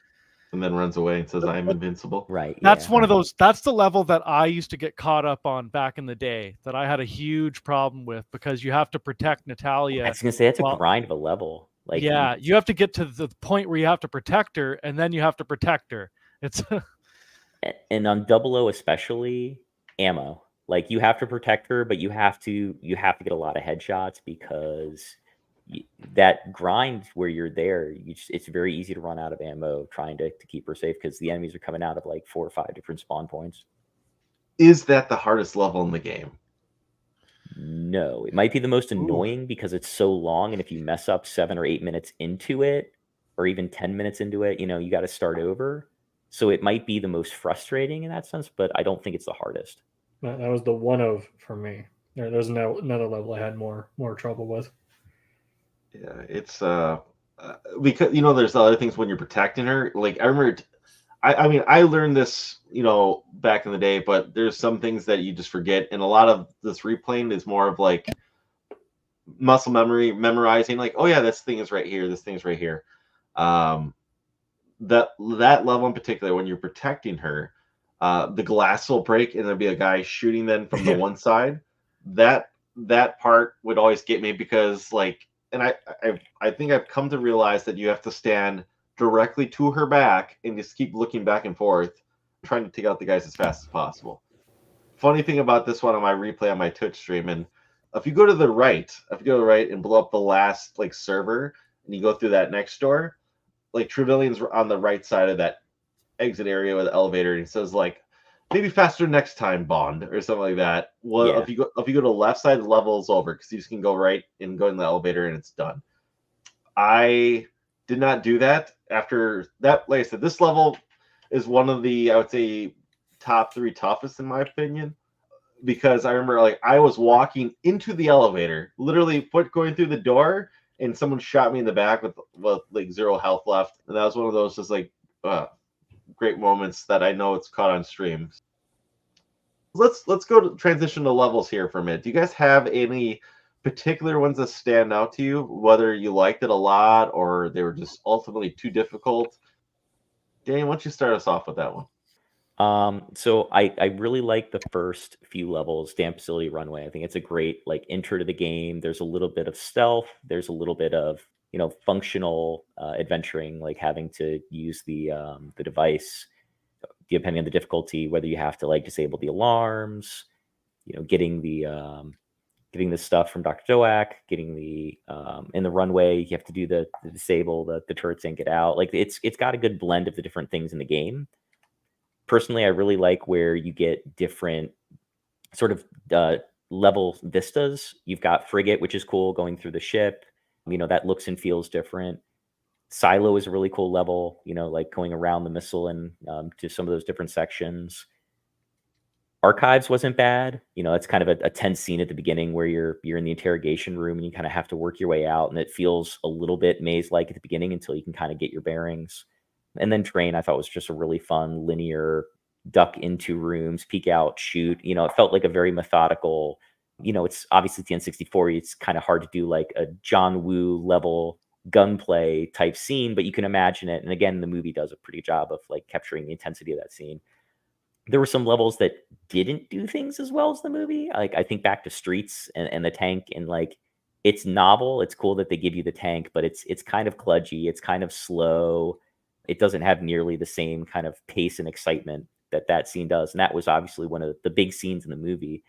then runs away and says, "I'm invincible." Right. That's one of those. That's the level that I used to get caught up on back in the day. That I had a huge problem with, because you have to protect Natalia. I was gonna say that's a grind of a level. Like, yeah, you have to get to the point where you have to protect her, and then you have to protect her. It's and on 00 especially, ammo. Like, you have to protect her, but you have to get a lot of headshots, because that grind where you're there, it's very easy to run out of ammo trying to keep her safe, because the enemies are coming out of like 4 or 5 different spawn points. Is that the hardest level in the game? No, it might be the most annoying because it's so long, and if you mess up 7 or 8 minutes into it, or even 10 minutes into it, you got to start over. So it might be the most frustrating in that sense, but I don't think it's the hardest. That was the one of for me. There's another level I had more trouble with. Yeah, it's because there's other things when you're protecting her. Like, I remember, I mean, I learned this back in the day, but there's some things that you just forget, and a lot of this replaying is more of like muscle memory, memorizing. Like, oh yeah, this thing is right here. This thing is right here. That level in particular, when you're protecting her, the glass will break and there'll be a guy shooting then from the one side. That part would always get me, because like, and I think I've come to realize that you have to stand directly to her back and just keep looking back and forth, trying to take out the guys as fast as possible. Funny thing about this one on my replay on my Twitch stream, and if you go to the right and blow up the last like server, and you go through that next door, like Trevelyan's on the right side of that exit area with the elevator, and he says like, maybe faster next time, Bond, or something like that. Well, Yeah. if you go to the left side, the level is over because you just can go right and go in the elevator and it's done. I did not do that after that. Like I said, this level is one of the, I would say, top 3 toughest in my opinion, because I remember like I was walking into the elevator, literally going through the door, and someone shot me in the back with like 0 health left, and that was one of those just like great moments that I know it's caught on stream. Let's go to transition to levels here for a minute. Do you guys have any particular ones that stand out to you, whether you liked it a lot or they were just ultimately too difficult? Danny, why don't you start us off with that one? So I really like the first few levels, Dam Facility Runway. I think it's a great like intro to the game. There's a little bit of stealth. There's a little bit of functional adventuring, like having to use the device depending on the difficulty, whether you have to like disable the alarms, getting the stuff from Dr. Doak, getting the in the runway, you have to do the disable the turrets and get out. Like it's got a good blend of the different things in the game. Personally, I really like where you get different sort of level vistas. You've got Frigate, which is cool, going through the ship. That looks and feels different. Silo is a really cool level, like going around the missile and to some of those different sections. Archives wasn't bad. It's kind of a tense scene at the beginning where you're in the interrogation room and you kind of have to work your way out, and it feels a little bit maze-like at the beginning until you can kind of get your bearings. And then Train, I thought, was just a really fun linear duck into rooms, peek out, shoot. It felt like a very methodical. It's obviously the N64. It's kind of hard to do like a John Woo level gunplay type scene, but you can imagine it. And again, the movie does a pretty job of like capturing the intensity of that scene. There were some levels that didn't do things as well as the movie. Like I think back to Streets and the tank, and like it's novel. It's cool that they give you the tank, but it's kind of kludgy. It's kind of slow. It doesn't have nearly the same kind of pace and excitement that scene does. And that was obviously one of the big scenes in the movie.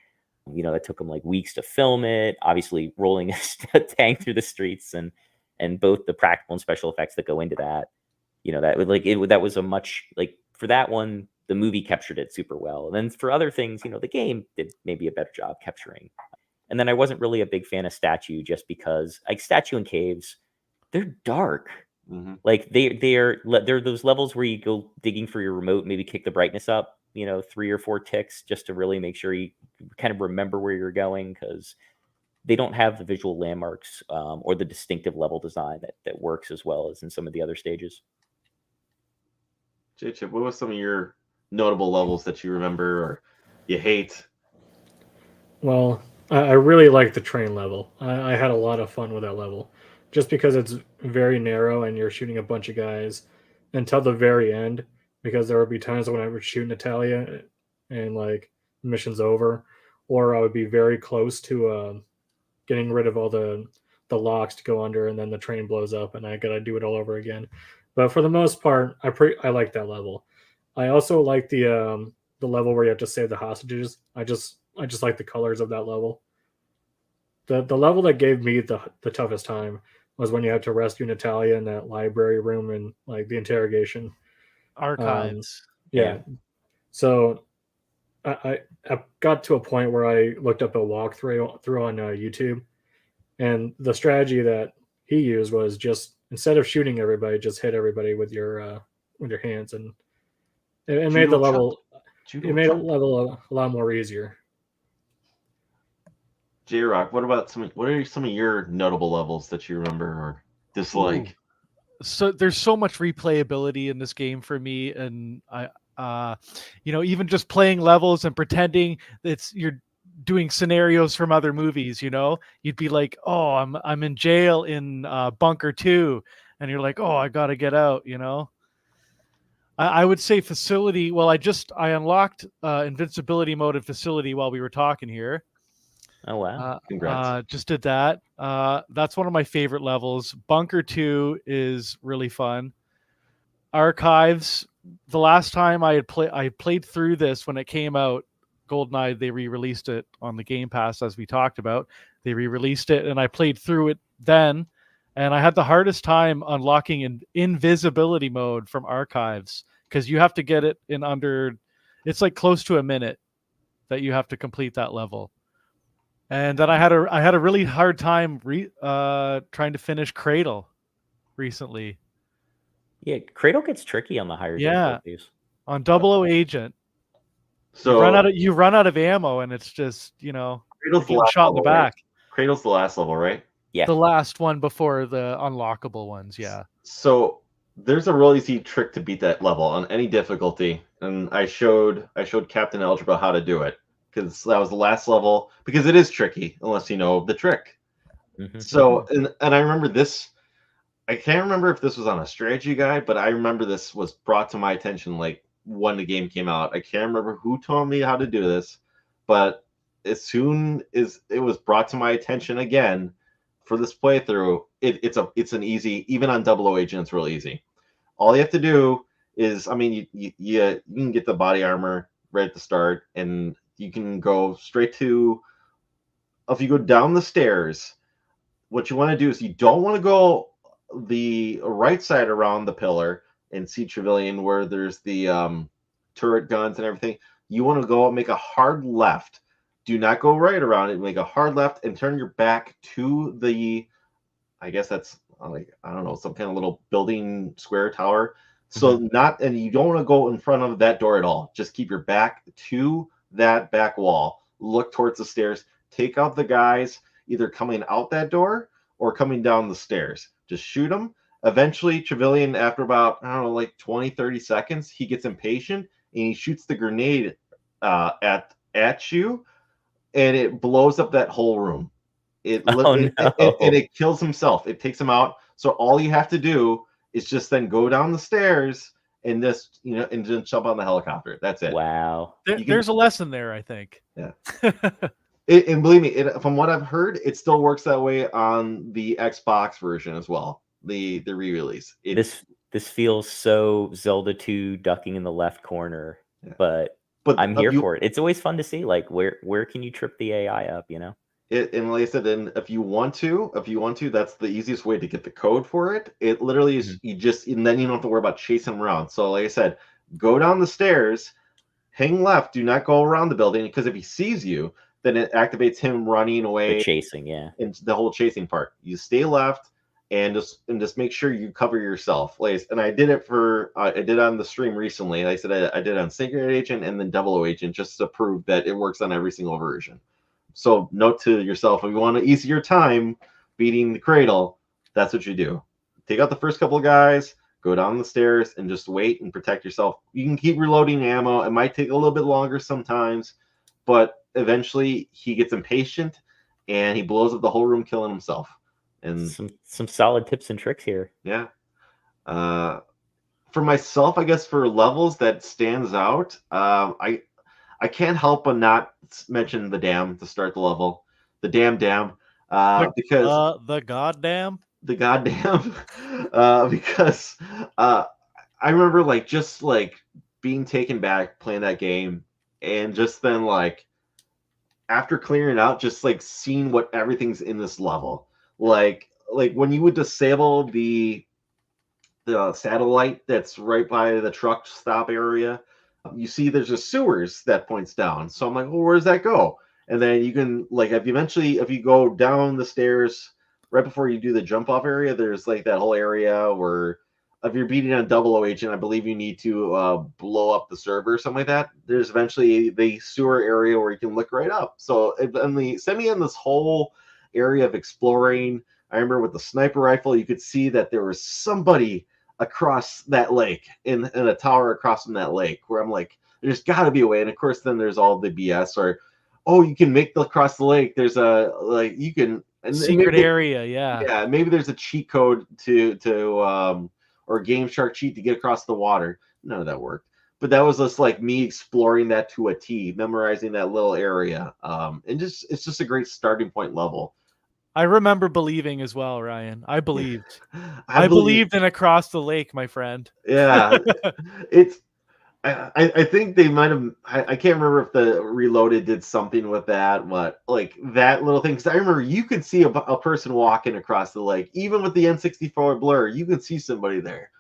It took them like weeks to film it, obviously rolling a tank through the streets and both the practical and special effects that go into that. That was a much like for that one, the movie captured it super well. And then for other things, the game did maybe a better job capturing. And then I wasn't really a big fan of Statue just because like Statue and Caves, they're dark. Mm-hmm. Like they're those levels where you go digging for your remote, maybe kick the brightness up, 3 or 4 ticks just to really make sure you kind of remember where you're going, because they don't have the visual landmarks or the distinctive level design that works as well as in some of the other stages. J-Chip, what was some of your notable levels that you remember or you hate? Well, I really like the train level. I had a lot of fun with that level, just because it's very narrow and you're shooting a bunch of guys until the very end. Because there would be times when I would shoot Natalia and like mission's over, or I would be very close to getting rid of all the locks to go under, and then the train blows up and I gotta do it all over again. But for the most part, I like that level. I also like the level where you have to save the hostages. I just like the colors of that level. The level that gave me the toughest time was when you had to rescue Natalia in that library room and like the interrogation Archives. Yeah. So I got to a point where I looked up a walkthrough on YouTube, and the strategy that he used was just instead of shooting everybody, just hit everybody with your hands, and it made the level a lot more easier. JRock, what are some of your notable levels that you remember or dislike? Ooh. So there's so much replayability in this game for me, and I even just playing levels and pretending you're doing scenarios from other movies. You'd be like, oh, I'm in jail in Bunker 2, and you're like, oh, I gotta get out. I would say Facility. Well, I unlocked invincibility mode in Facility while we were talking here. Oh wow! Congrats. Just did that. That's one of my favorite levels. Bunker 2 is really fun. Archives. The last time I played through this when it came out, Goldeneye, they re-released it on the Game Pass, as we talked about. They re-released it, and I played through it then, And I had the hardest time unlocking in invisibility mode from archives because you have to get it in under, it's like close to a minute that you have to complete that level. And then I had a really hard time trying to finish Cradle recently. Yeah, Cradle gets tricky on the higher difficulties. On Double Agent. So you run out of ammo, and it's just, Cradle's the getting last shot in the level, right? back. Cradle's the last level, right? Yeah. The last one before the unlockable ones, yeah. So there's a real easy trick to beat that level on any difficulty, and I showed Captain Algebra how to do it, because that was the last level, because it is tricky unless you know the trick. Mm-hmm. So and I remember this, I can't remember if this was on a strategy guide, but I remember this was brought to my attention like when the game came out. I can't remember who told me how to do this, but as soon as it was brought to my attention again for this playthrough, it's an easy, even on Double O Agent, it's real easy. All you have to do is, I mean, you can get the body armor right at the start, and you can go straight to, if you go down the stairs, what you want to do is you don't want to go the right side around the pillar and see Trevelyan where there's the turret guns and everything. You want to go make a hard left. Do not go right around it. Make a hard left and turn your back to the, I guess that's like, I don't know, some kind of little building square tower. So and you don't want to go in front of that door at all. Just keep your back to that back wall. Look towards the stairs. Take out the guys either coming out that door or coming down the stairs. Just shoot them. Eventually, Trevelyan, after about, I don't know, like 20, 30 seconds, he gets impatient and he shoots the grenade at you, and it blows up that whole room. And it kills himself. It takes him out. So all you have to do is just then go down the stairs and just, and just jump on the helicopter. That's it. Wow. There's a lesson there, I think. Yeah. And believe me, from what I've heard, it still works that way on the Xbox version as well. The re-release. This feels so Zelda 2 ducking in the left corner, but I'm here for it. It's always fun to see, like, where can you trip the AI up, And like I said, and if you want to, that's the easiest way to get the code for it. It literally is, and then you don't have to worry about chasing them around. So like I said, go down the stairs, hang left, do not go around the building, because if he sees you, then it activates him running away. The chasing, yeah. And the whole chasing part. You stay left and just make sure you cover yourself. And I did it I did on the stream recently. Like I said, I did it on Secret Agent and then Double O Agent, just to prove that it works on every single version. So note to yourself, if you want to ease your time beating the Cradle, that's what you do. Take out the first couple of guys, go down the stairs, and just wait and protect yourself. You can keep reloading ammo. It might take a little bit longer sometimes, but eventually he gets impatient and he blows up the whole room, killing himself. And some solid tips and tricks here. Yeah. For myself, I guess for levels that stands out, I can't help but not mention the dam to start the level. The dam, because the goddamn, because I remember just being taken back playing that game, and just then after clearing it out, just seeing what everything's in this level, like when you would disable the satellite that's right by the truck stop area. You see there's a sewers that points down. So I'm like, well, where does that go? And then you can if you go down the stairs right before you do the jump off area, there's that whole area where if you're beating on Double O Agent, I believe you need to blow up the server or something like that. There's eventually the sewer area where you can look right up. So and they sent me in this whole area of exploring. I remember with the sniper rifle, you could see that there was somebody across that lake in a tower across from that lake, where I'm like, there's got to be a way. And of course, then there's all the BS, or you can make across the lake. There's a you can secret area, yeah. Maybe there's a cheat code to or a Game Shark cheat to get across the water. None of that worked. But that was just me exploring that to a T, memorizing that little area. And it's just a great starting point level. I remember believing as well, Ryan. I believed. I believed in Across the Lake, my friend. Yeah. I think they might have. I can't remember if the Reloaded did something with that, but like that little thing. Because I remember you could see a person walking across the lake, even with the N64 blur. You could see somebody there.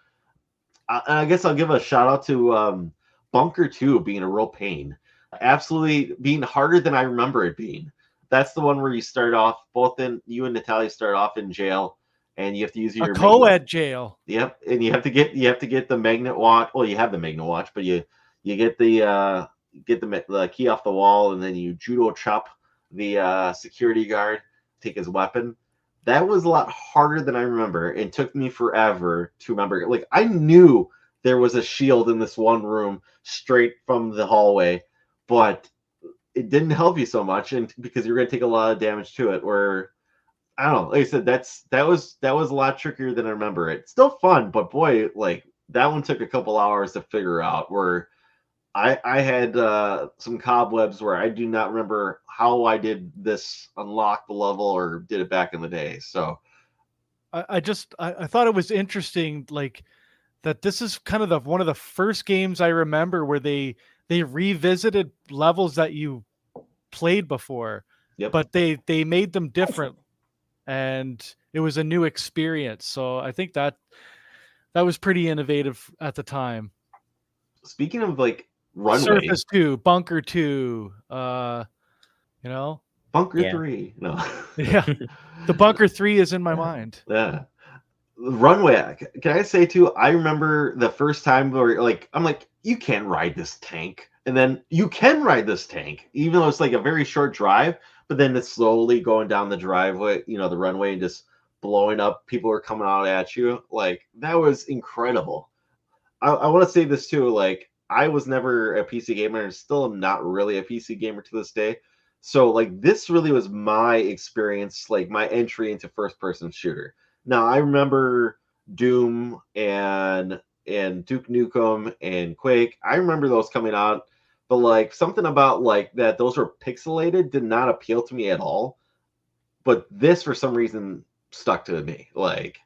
I guess I'll give a shout out to Bunker 2 being a real pain. Absolutely being harder than I remember it being. That's the one where you start off, you and Natalia start off in jail, and you have to use A your co-ed jail. Yep, and you have to get the magnet watch. Well, you have the magnet watch, but you get the key off the wall, and then you judo chop the security guard, take his weapon. That was a lot harder than I remember. It took me forever to remember. Like, I knew there was a shield in this one room straight from the hallway, but it didn't help you so much, and because you're going to take a lot of damage to it. Where I don't know, like I said, that was a lot trickier than I remember. It's still fun, but boy, like that one took a couple hours to figure out. Where I had some cobwebs where I do not remember how I did this unlock the level or did it back in the day. So I thought it was interesting, like that this is kind of one of the first games I remember where they revisited levels that you played before, yep. but they made them different, and it was a new experience. So I think that was pretty innovative at the time. Speaking of like Runway, Surface 2, Bunker 2, Bunker Yeah. 3. No. Yeah. The Bunker 3 is in my mind. Yeah. Runway. Can I say too? I remember the first time where I'm like, you can't ride this tank, and then you can ride this tank, even though it's like a very short drive. But then it's slowly going down the driveway, the runway, and just blowing up. People are coming out at you. Like, that was incredible. I want to say this too. Like, I was never a PC gamer, and still am not really a PC gamer to this day. So like, this really was my experience, like my entry into first-person shooter. Now I remember Doom and Duke Nukem and Quake. I remember those coming out, but like something about like that those were pixelated did not appeal to me at all. But this, for some reason, stuck to me. Like,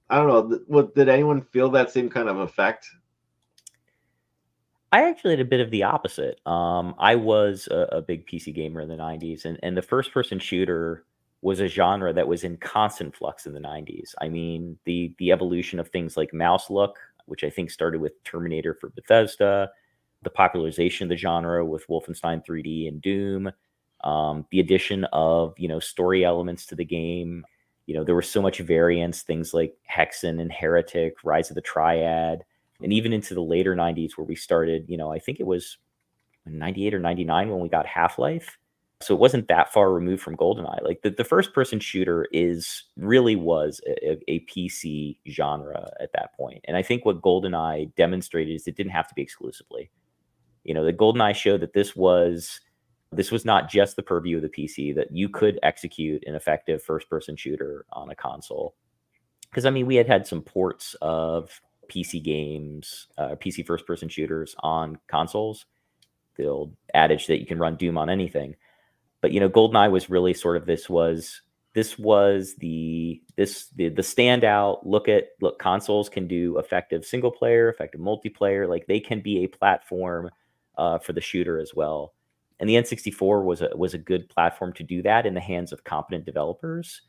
I don't know. What did anyone feel that same kind of effect? I actually had a bit of the opposite. I was a big PC gamer in the 90s, and the first person shooter was a genre that was in constant flux in the 90s. I mean, the evolution of things like mouse look, which I think started with Terminator for Bethesda, the popularization of the genre with Wolfenstein 3D and Doom, the addition of, story elements to the game. There was so much variance, things like Hexen and Heretic, Rise of the Triad, and even into the later 90s where we started, I think it was 98 or 99 when we got Half-Life. So it wasn't that far removed from GoldenEye. Like the first person shooter really was a PC genre at that point. And I think what GoldenEye demonstrated is it didn't have to be exclusively. The GoldenEye showed that this was not just the purview of the PC, that you could execute an effective first person shooter on a console. Because I mean, we had some ports of PC games, PC first person shooters on consoles. The old adage that you can run Doom on anything. But GoldenEye was really sort of this was the standout. Look, consoles can do effective single player, effective multiplayer. Like, they can be a platform for the shooter as well. And the N64 was a good platform to do that in the hands of competent developers,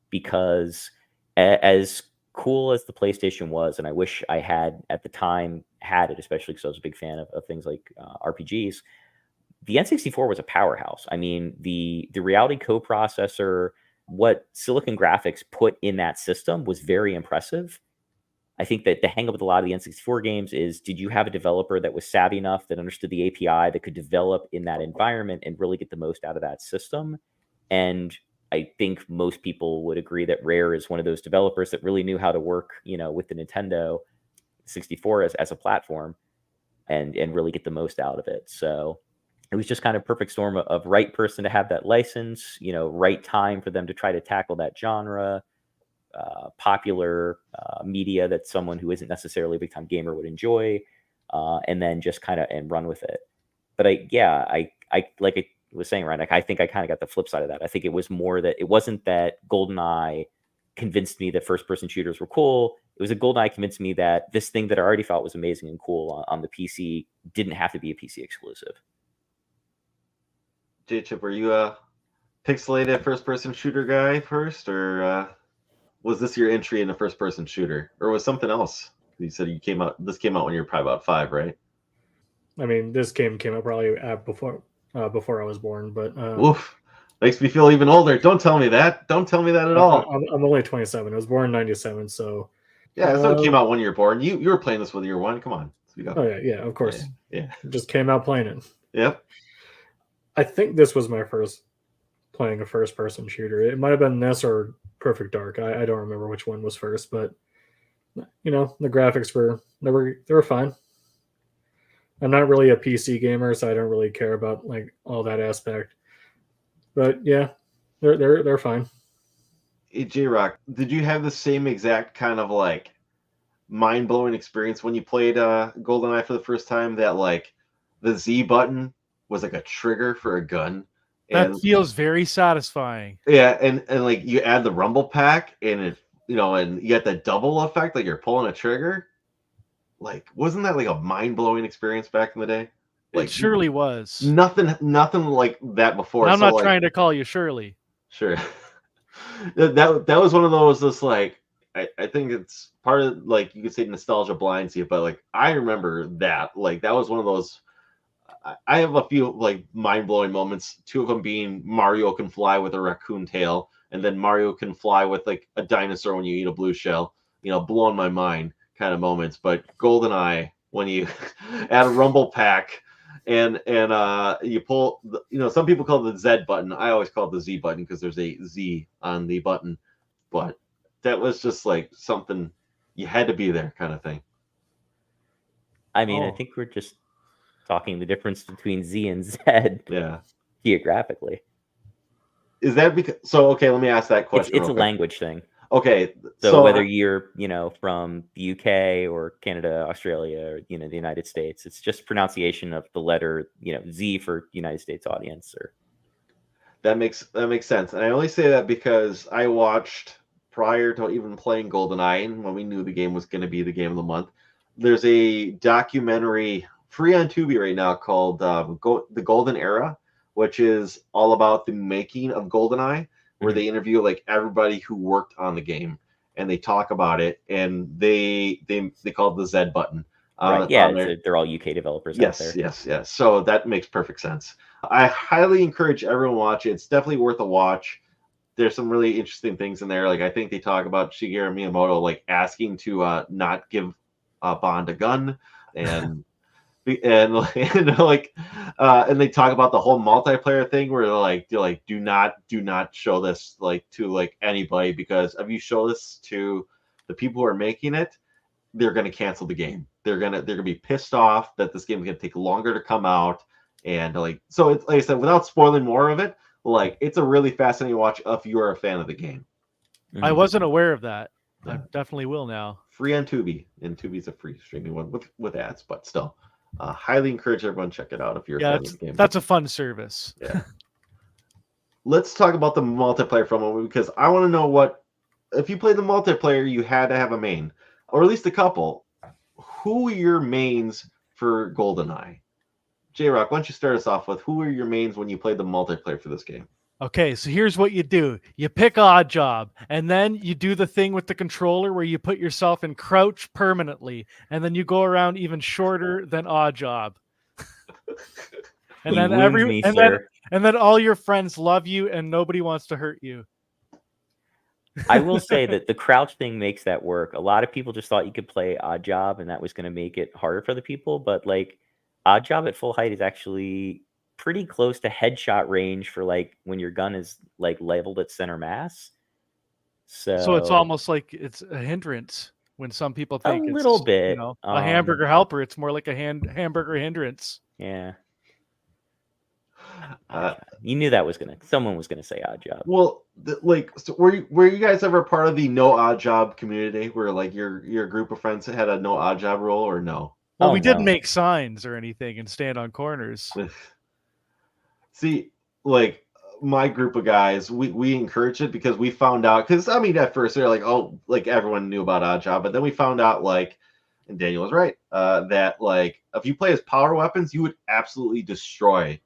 because as cool as the PlayStation was, and I wish I had at the time had it, especially because I was a big fan of things like RPGs. The N64 was a powerhouse. I mean, the Reality coprocessor, what Silicon Graphics put in that system was very impressive. I think that the hang up with a lot of the N64 games is, did you have a developer that was savvy enough, that understood the API, that could develop in that environment and really get the most out of that system? And I think most people would agree that Rare is one of those developers that really knew how to work, with the Nintendo 64 as a platform and really get the most out of it. So it was just kind of perfect storm of right person to have that license, right time for them to try to tackle that genre, popular media that someone who isn't necessarily a big time gamer would enjoy, and then just kind of and run with it. But I like I was saying, right? Like, I think I kind of got the flip side of that. I think it was more that it wasn't that GoldenEye convinced me that first person shooters were cool. it was a Goldeneye convinced me that this thing that I already thought was amazing and cool on the PC didn't have to be a PC exclusive. J-Chip, were you a pixelated first-person shooter guy first, or was this your entry into first-person shooter, or was something else? You said this came out when you were probably about 5, right? I mean, this game came out probably before I was born, but Oof, makes me feel even older. Don't tell me that. Don't tell me that at all. I'm only 27. I was born in '97, so Yeah, it's not came out when you were born. You were playing this with year 1. Come on, speak up. oh yeah, of course. Yeah. Just came out playing it. Yep. I think this was my first playing a first-person shooter. It might have been this or Perfect Dark. I don't remember which one was first, but you know, the graphics were fine. I'm not really a PC gamer, so I don't really care about like all that aspect. But yeah, they're fine. Hey, JRock, did you have the same exact kind of like mind-blowing experience when you played GoldenEye for the first time, that like the Z button was like a trigger for a gun? That feels very satisfying. Yeah, and like you add the rumble pack and it, you know, and you get the double effect, like you're pulling a trigger. Like, wasn't that like a mind-blowing experience back in the day? Like, It surely was. nothing like that before. And I'm So, not like, trying to call you Shirley. Sure. that was one of those, just like, I think it's part of, like, you could say nostalgia blinds you, but like I remember that. Like, that was one of those. I have a few like mind-blowing moments, 2 of them being Mario can fly with a raccoon tail, and then Mario can fly with like a dinosaur when you eat a blue shell. You know, blowing my mind kind of moments. But GoldenEye, when you add a rumble pack and you pull, you know, some people call it the Z button. I always call it the Z button because there's a Z on the button. But that was just like something you had to be there kind of thing. I mean, I think we're just talking the difference between Z and Z geographically. Is that because? So okay, let me ask that question. It's a language thing. Okay, so whether you're, you know, from the UK or Canada, Australia, or, you know, the United States, it's just pronunciation of the letter, you know, Z for United States audience. Or that makes sense. And I only say that because I watched, prior to even playing GoldenEye, and when we knew the game was going to be the game of the month, there's a documentary free on Tubi right now called The Golden Era, which is all about the making of GoldenEye, where they interview like everybody who worked on the game and they talk about it, and they call it the Z button. Right. Yeah, they're all UK developers out there. Yes. So that makes perfect sense. I highly encourage everyone to watch it. It's definitely worth a watch. There's some really interesting things in there. Like, I think they talk about Shigeru Miyamoto like asking to not give Bond a gun, and and they talk about the whole multiplayer thing where they're like do not show this like to like anybody, because if you show this to the people who are making it, they're going to cancel the game. They're gonna be pissed off that this game is going to take longer to come out. And like, so it's like I said, without spoiling more of it, like, it's a really fascinating watch if you're a fan of the game. I wasn't aware of that. I definitely will now. Free on Tubi, and Tubi's a free streaming one with ads, but still, highly encourage everyone to check it out if you're a fan of the game. That's a fun service. Yeah. Let's talk about the multiplayer for a moment, because I want to know what, if you played the multiplayer, you had to have a main, or at least a couple. Who are your mains for GoldenEye? JRock, why don't you start us off with who are your mains when you played the multiplayer for this game? Okay, so here's what you do. You pick Odd Job, and then you do the thing with the controller where you put yourself in crouch permanently, and then you go around even shorter than Odd Job. And then all your friends love you and nobody wants to hurt you. I will say that the crouch thing makes that work. A lot of people just thought you could play Odd Job and that was going to make it harder for the people, but like Odd Job at full height is actually pretty close to headshot range for like when your gun is like leveled at center mass. So it's almost like it's a hindrance when some people think a little bit, you know, a hamburger helper. It's more like a hamburger hindrance. Yeah. You knew that someone was gonna say Odd Job. Well, so were you guys ever part of the no Odd Job community, where like your group of friends had a no Odd Job rule, or no? Well, we didn't make signs or anything and stand on corners. See, like my group of guys, we encourage it because we found out, because I mean at first they're like, oh, like everyone knew about Oddjob, but then we found out, like, and Daniel was right, that like if you play as power weapons, you would absolutely destroy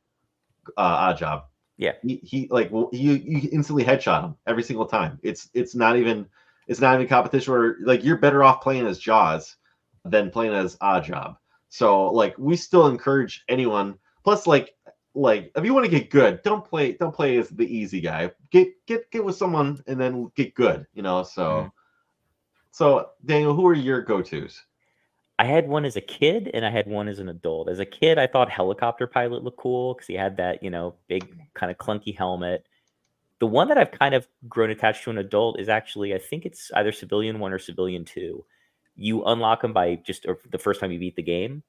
Oddjob. Yeah. He like you instantly headshot him every single time. It's not even competition where like you're better off playing as Jaws than playing as Oddjob. So like we still encourage anyone. Plus like if you want to get good, don't play as the easy guy. Get with someone and then get good, you know. So so Daniel, who are your go-tos? I had one as a kid and I had one as an adult. As a kid, I thought Helicopter Pilot looked cool because he had that, you know, big kind of clunky helmet. The one that I've kind of grown attached to an adult is actually, I think it's either Civilian 1 or Civilian 2. You unlock him by just the first time you beat the game.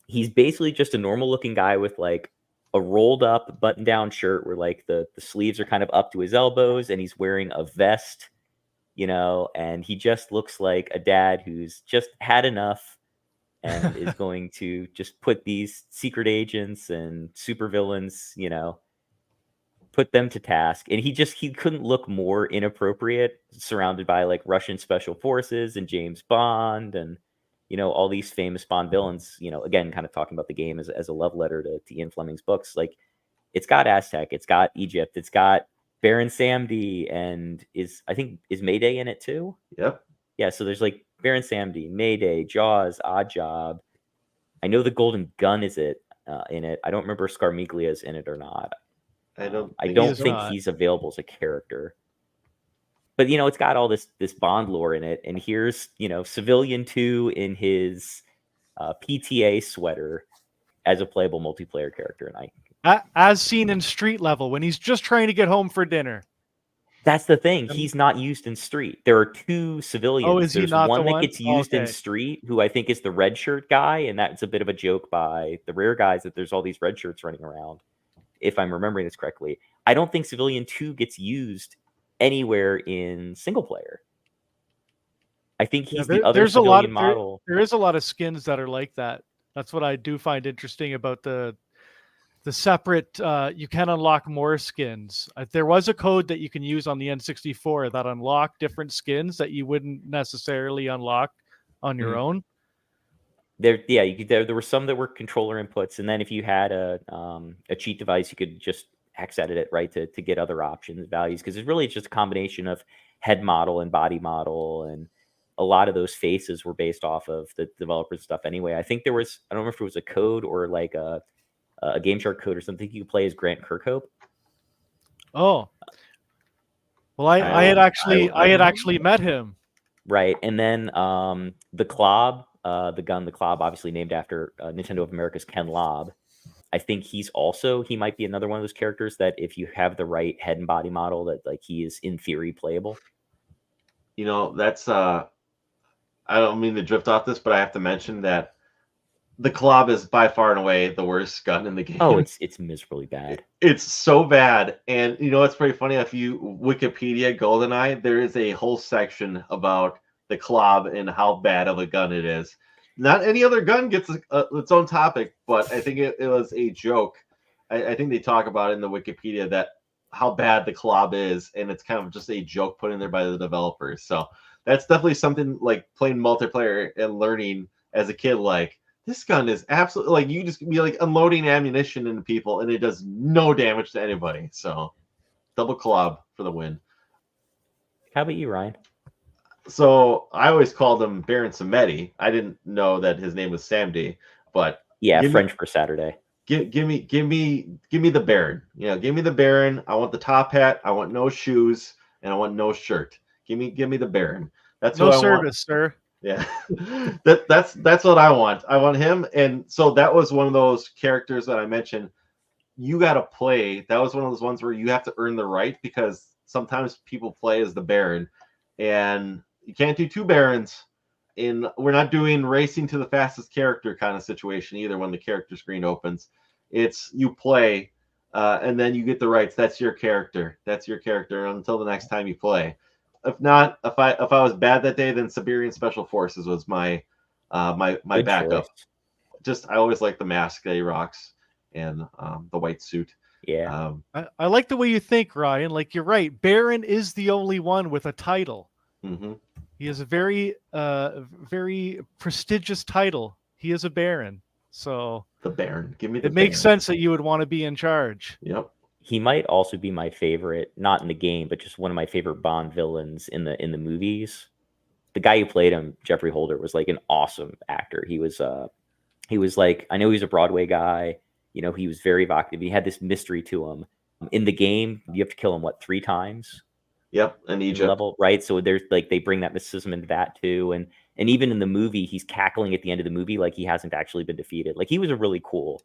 He's basically just a normal looking guy with like a rolled up button down shirt where like the sleeves are kind of up to his elbows and he's wearing a vest, you know, and he just looks like a dad who's just had enough and is going to just put these secret agents and supervillains, you know, put them to task. And he couldn't look more inappropriate, surrounded by like Russian special forces and James Bond and, you know, all these famous Bond villains, you know, again, kind of talking about the game as a love letter to Ian Fleming's books. Like it's got Aztec, it's got Egypt, it's got Baron Samedi, and is Mayday in it too? Yep. Yeah, so there's like Baron Samedi, Mayday, Jaws, Oddjob. I know the Golden Gun is in it. I don't remember if Scarmiglia's in it or not. I don't think he's available as a character. But you know, it's got all this Bond lore in it, and here's, you know, Civilian 2 in his PTA sweater as a playable multiplayer character, and as seen in Street Level when he's just trying to get home for dinner. That's the thing. He's not used in Street. There are two civilians. Oh, is he not one the that one? gets used in Street, who I think is the red shirt guy, and that's a bit of a joke by the Rare guys that there's all these red shirts running around, if I'm remembering this correctly. I don't think Civilian 2 gets used anywhere in single player. I think he's the other civilian model. There is a lot of skins that are like that. That's what I do find interesting about the separate, you can unlock more skins. There was a code that you can use on the N64 that unlocked different skins that you wouldn't necessarily unlock on your own. There were some that were controller inputs, and then if you had a cheat device, you could just hex edit it, right, to get other options, values, because it's really just a combination of head model and body model, and a lot of those faces were based off of the developer's stuff anyway. I think there was, I don't remember if it was a code or like a Game Shark code or something you could play as Grant Kirkhope. Oh, well, I had actually met him. Right, and then the Klob, the Klob, obviously named after Nintendo of America's Ken Lobb. I think he might be another one of those characters that if you have the right head and body model, that like he is in theory playable. You know, that's I don't mean to drift off this, but I have to mention that the Klob is by far and away the worst gun in the game. Oh, it's miserably bad. It's so bad. And you know, it's pretty funny. If you Wikipedia Goldeneye, there is a whole section about the Klob and how bad of a gun it is. Not any other gun gets its own topic, but I think it was a joke. I think they talk about it in the Wikipedia that how bad the Klob is, and it's kind of just a joke put in there by the developers. So that's definitely something like playing multiplayer and learning as a kid, like, this gun is absolutely, like, you just be like unloading ammunition into people and it does no damage to anybody. So double Klob for the win. How about you, Ryan? So I always called him Baron Samedi. I didn't know that his name was Samedi, but yeah, French for Saturday. Give me the Baron. You know, give me the Baron. I want the top hat. I want no shoes, and I want no shirt. Give me the Baron. That's no what I service, want. Sir. Yeah, that's what I want. I want him, and so that was one of those characters that I mentioned. You got to play. That was one of those ones where you have to earn the right, because sometimes people play as the Baron, and you can't do two Barons. And we're not doing racing to the fastest character kind of situation either. When the character screen opens, it's you play, and then you get the rights. That's your character. That's your character until the next time you play. If not, if I was bad that day, then Siberian Special Forces was my my backup. Just I always like the mask that he rocks and the white suit. Yeah. I like the way you think, Ryan. Like, you're right. Baron is the only one with a title. Mm-hmm. He has a very prestigious title. He is a Baron. So The Baron. Give me the it makes Baron. sense that you would want to be in charge. Yep. He might also be my favorite, not in the game, but just one of my favorite Bond villains in the movies. The guy who played him, Jeffrey Holder, was like an awesome actor. He was like, I know he's a Broadway guy. You know, he was very evocative. He had this mystery to him. In the game, you have to kill him 3 times? Yep. And Egypt. Level, right? So there's like they bring that mysticism into that too. And even in the movie, he's cackling at the end of the movie like he hasn't actually been defeated. Like, he was a really cool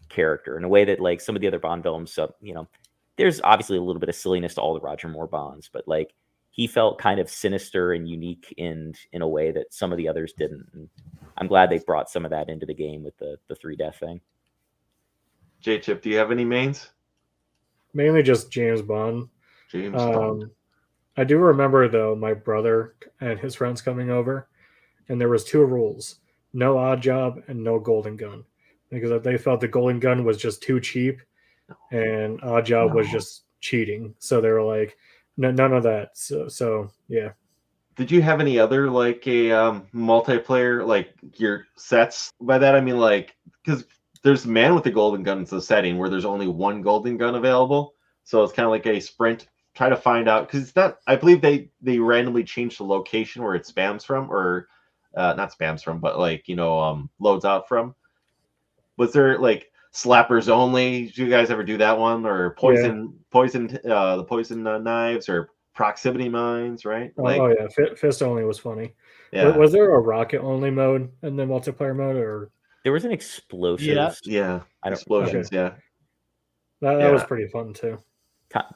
character in a way that, like, some of the other Bond films, you know, there's obviously a little bit of silliness to all the Roger Moore Bonds, but like, he felt kind of sinister and unique in a way that some of the others didn't. And I'm glad they brought some of that into the game with the 3 death thing. J-Chip, do you have any mains? Mainly just James Bond. James Bond. I do remember, though, my brother and his friends coming over, and there was 2 rules: no odd job and no golden gun, because they felt the golden gun was just too cheap, and odd job was just cheating. So they were like, no, none of that. So yeah. Did you have any other, like, a multiplayer, like, your sets? By that I mean, like, because there's Man with the Golden Gun is the setting where there's only 1 golden gun available, so it's kind of like a sprint. Try to find out, because it's not, I believe they randomly changed the location where it spams from, or not spams from, but, like, you know, loads out from. Was there, like, slappers only? Did you guys ever do that one? Or poison knives, or proximity mines, right? Like, Oh yeah, fist only was funny. yeah. Was there a rocket only mode in the multiplayer mode, or There was an explosive. Yeah. I don't. Explosions, okay. yeah. that was pretty fun too.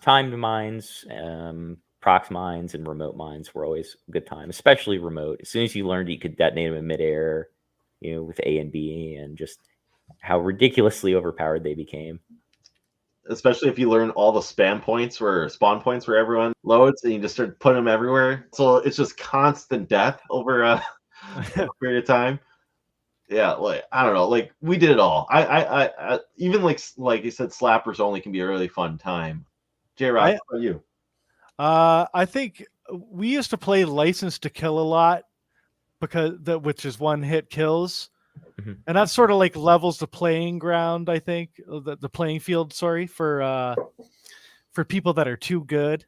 Timed mines, prox mines, and remote mines were always a good time, especially remote. As soon as you learned you could detonate them in midair, you know, with A and B, and just how ridiculously overpowered they became. Especially if you learn all the spawn points where everyone loads, and you just start putting them everywhere. So it's just constant death over a period of time. Yeah, like, I don't know, like, we did it all. I even like you said, slappers only can be a really fun time. JRock, how about you? I think we used to play License to Kill a lot, which is 1-hit kills. Mm-hmm. And that sort of like levels the playing ground, I think, the playing field, sorry, for people that are too good.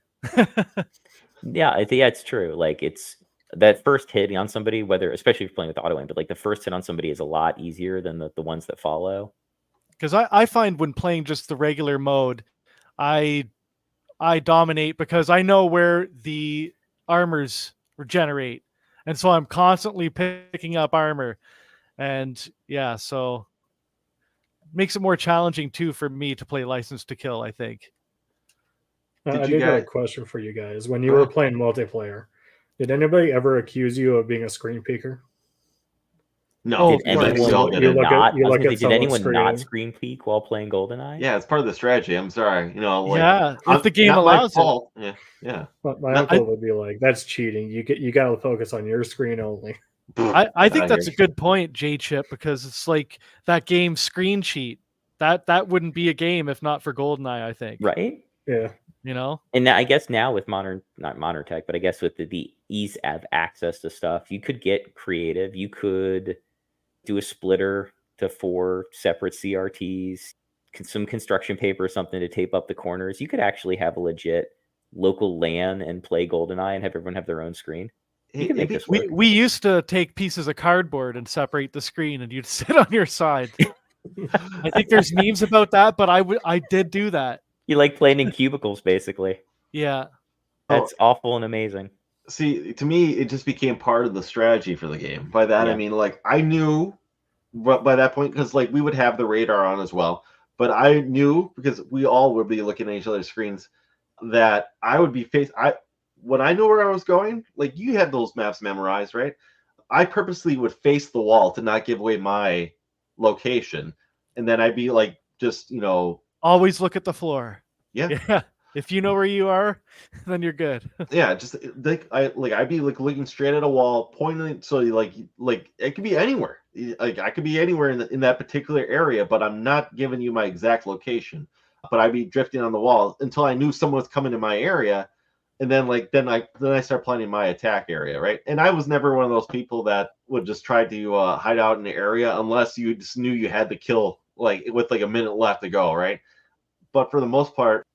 Yeah, I think it's true. Like, it's that first hit on somebody, whether, especially if you're playing with auto aim, but like the first hit on somebody is a lot easier than the ones that follow. Because I find when playing just the regular mode, I dominate because I know where the armors regenerate, and so I'm constantly picking up armor, and yeah, so it makes it more challenging too for me to play License to Kill, I think. I do got a question for you guys. When you were playing multiplayer, did anybody ever accuse you of being a screen peeker? No. Did anyone not screen peek while playing Goldeneye? Yeah, it's part of the strategy. I'm sorry. You know, like, yeah, if the game allows it. Yeah. But my uncle would be like, "That's cheating. You got to focus on your screen only." I think that's a good point, J-Chip, because it's like that game screen cheat. That wouldn't be a game if not for Goldeneye, I think. Right? Yeah. You know? And I guess now with not modern tech, but I guess with the ease of access to stuff, you could get creative. You could do a splitter to 4 separate CRTs, some construction paper or something to tape up the corners. You could actually have a legit local LAN and play Goldeneye and have everyone have their own screen. You can make this work. We used to take pieces of cardboard and separate the screen, and you'd sit on your side. I think there's memes about that, but I did do that. You like playing in cubicles, basically. Yeah. That's awful and amazing. See, to me, it just became part of the strategy for the game. By that, I mean, like, I knew by that point, because, like, we would have the radar on as well, but I knew, because we all would be looking at each other's screens, that I would be when I knew where I was going, like, you had those maps memorized, right? I purposely would face the wall to not give away my location, and then I'd be like, just, you know, always look at the floor. Yeah. If you know where you are, then you're good. Yeah, just like I'd be like looking straight at a wall, pointing. So like it could be anywhere. Like I could be anywhere in that particular area, but I'm not giving you my exact location. but I'd be drifting on the wall until I knew someone was coming to my area. And then I start planning my attack area, right? And I was never one of those people that would just try to hide out in the area unless you just knew you had to kill like with like a minute left to go, right? But for the most part,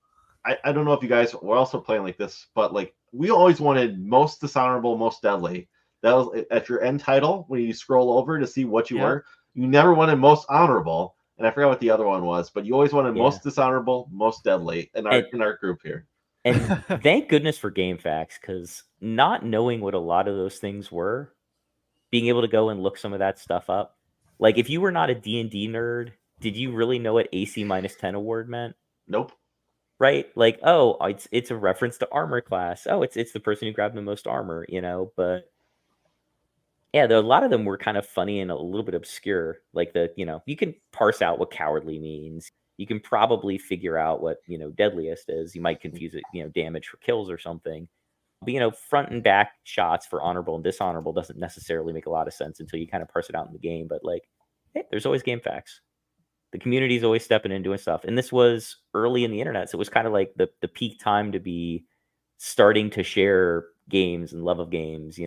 I don't know if you guys were also playing like this, but like we always wanted most dishonorable, most deadly. That was at your end title when you scroll over to see what you were. You never wanted most honorable, and I forgot what the other one was, but you always wanted most dishonorable, most deadly in our group here. And thank goodness for GameFAQs, because not knowing what a lot of those things were, being able to go and look some of that stuff up. Like if you were not a D&D nerd, did you really know what AC -10 award meant? Nope. Right? Like, oh, it's a reference to armor class. Oh, it's the person who grabbed the most armor, you know, but yeah, a lot of them were kind of funny and a little bit obscure. Like you can parse out what cowardly means. You can probably figure out what, deadliest is. You might confuse it, damage for kills or something. But, front and back shots for honorable and dishonorable doesn't necessarily make a lot of sense until you kind of parse it out in the game. But like, hey, there's always GameFAQs. The community is always stepping in doing stuff. And this was early in the internet. So it was kind of like the peak time to be starting to share games and love of games,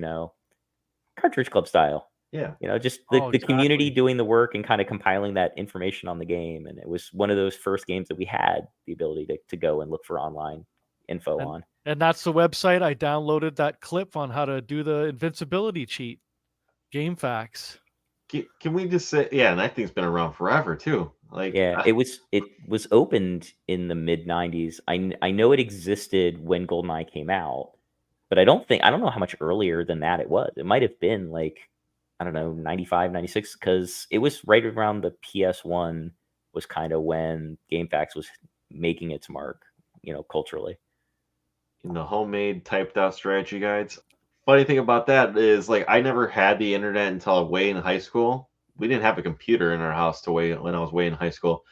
Cartridge Club style. Yeah. Just the community doing the work and kind of compiling that information on the game. And it was one of those first games that we had the ability to go and look for online info on. And that's the website. I downloaded that clip on how to do the invincibility cheat. GameFAQs. Can we just say, and that thing's been around forever too. Like, it was opened in the mid 90s. I know it existed when Goldeneye came out, but I don't know how much earlier than that it was. It might have been like, I don't know, 95, 96, because it was right around the PS1 was kind of when GameFAQs was making its mark, culturally. Homemade typed out strategy guides. Funny thing about that is, like, I never had the internet until way in high school. We didn't have a computer in our house when I was way in high school.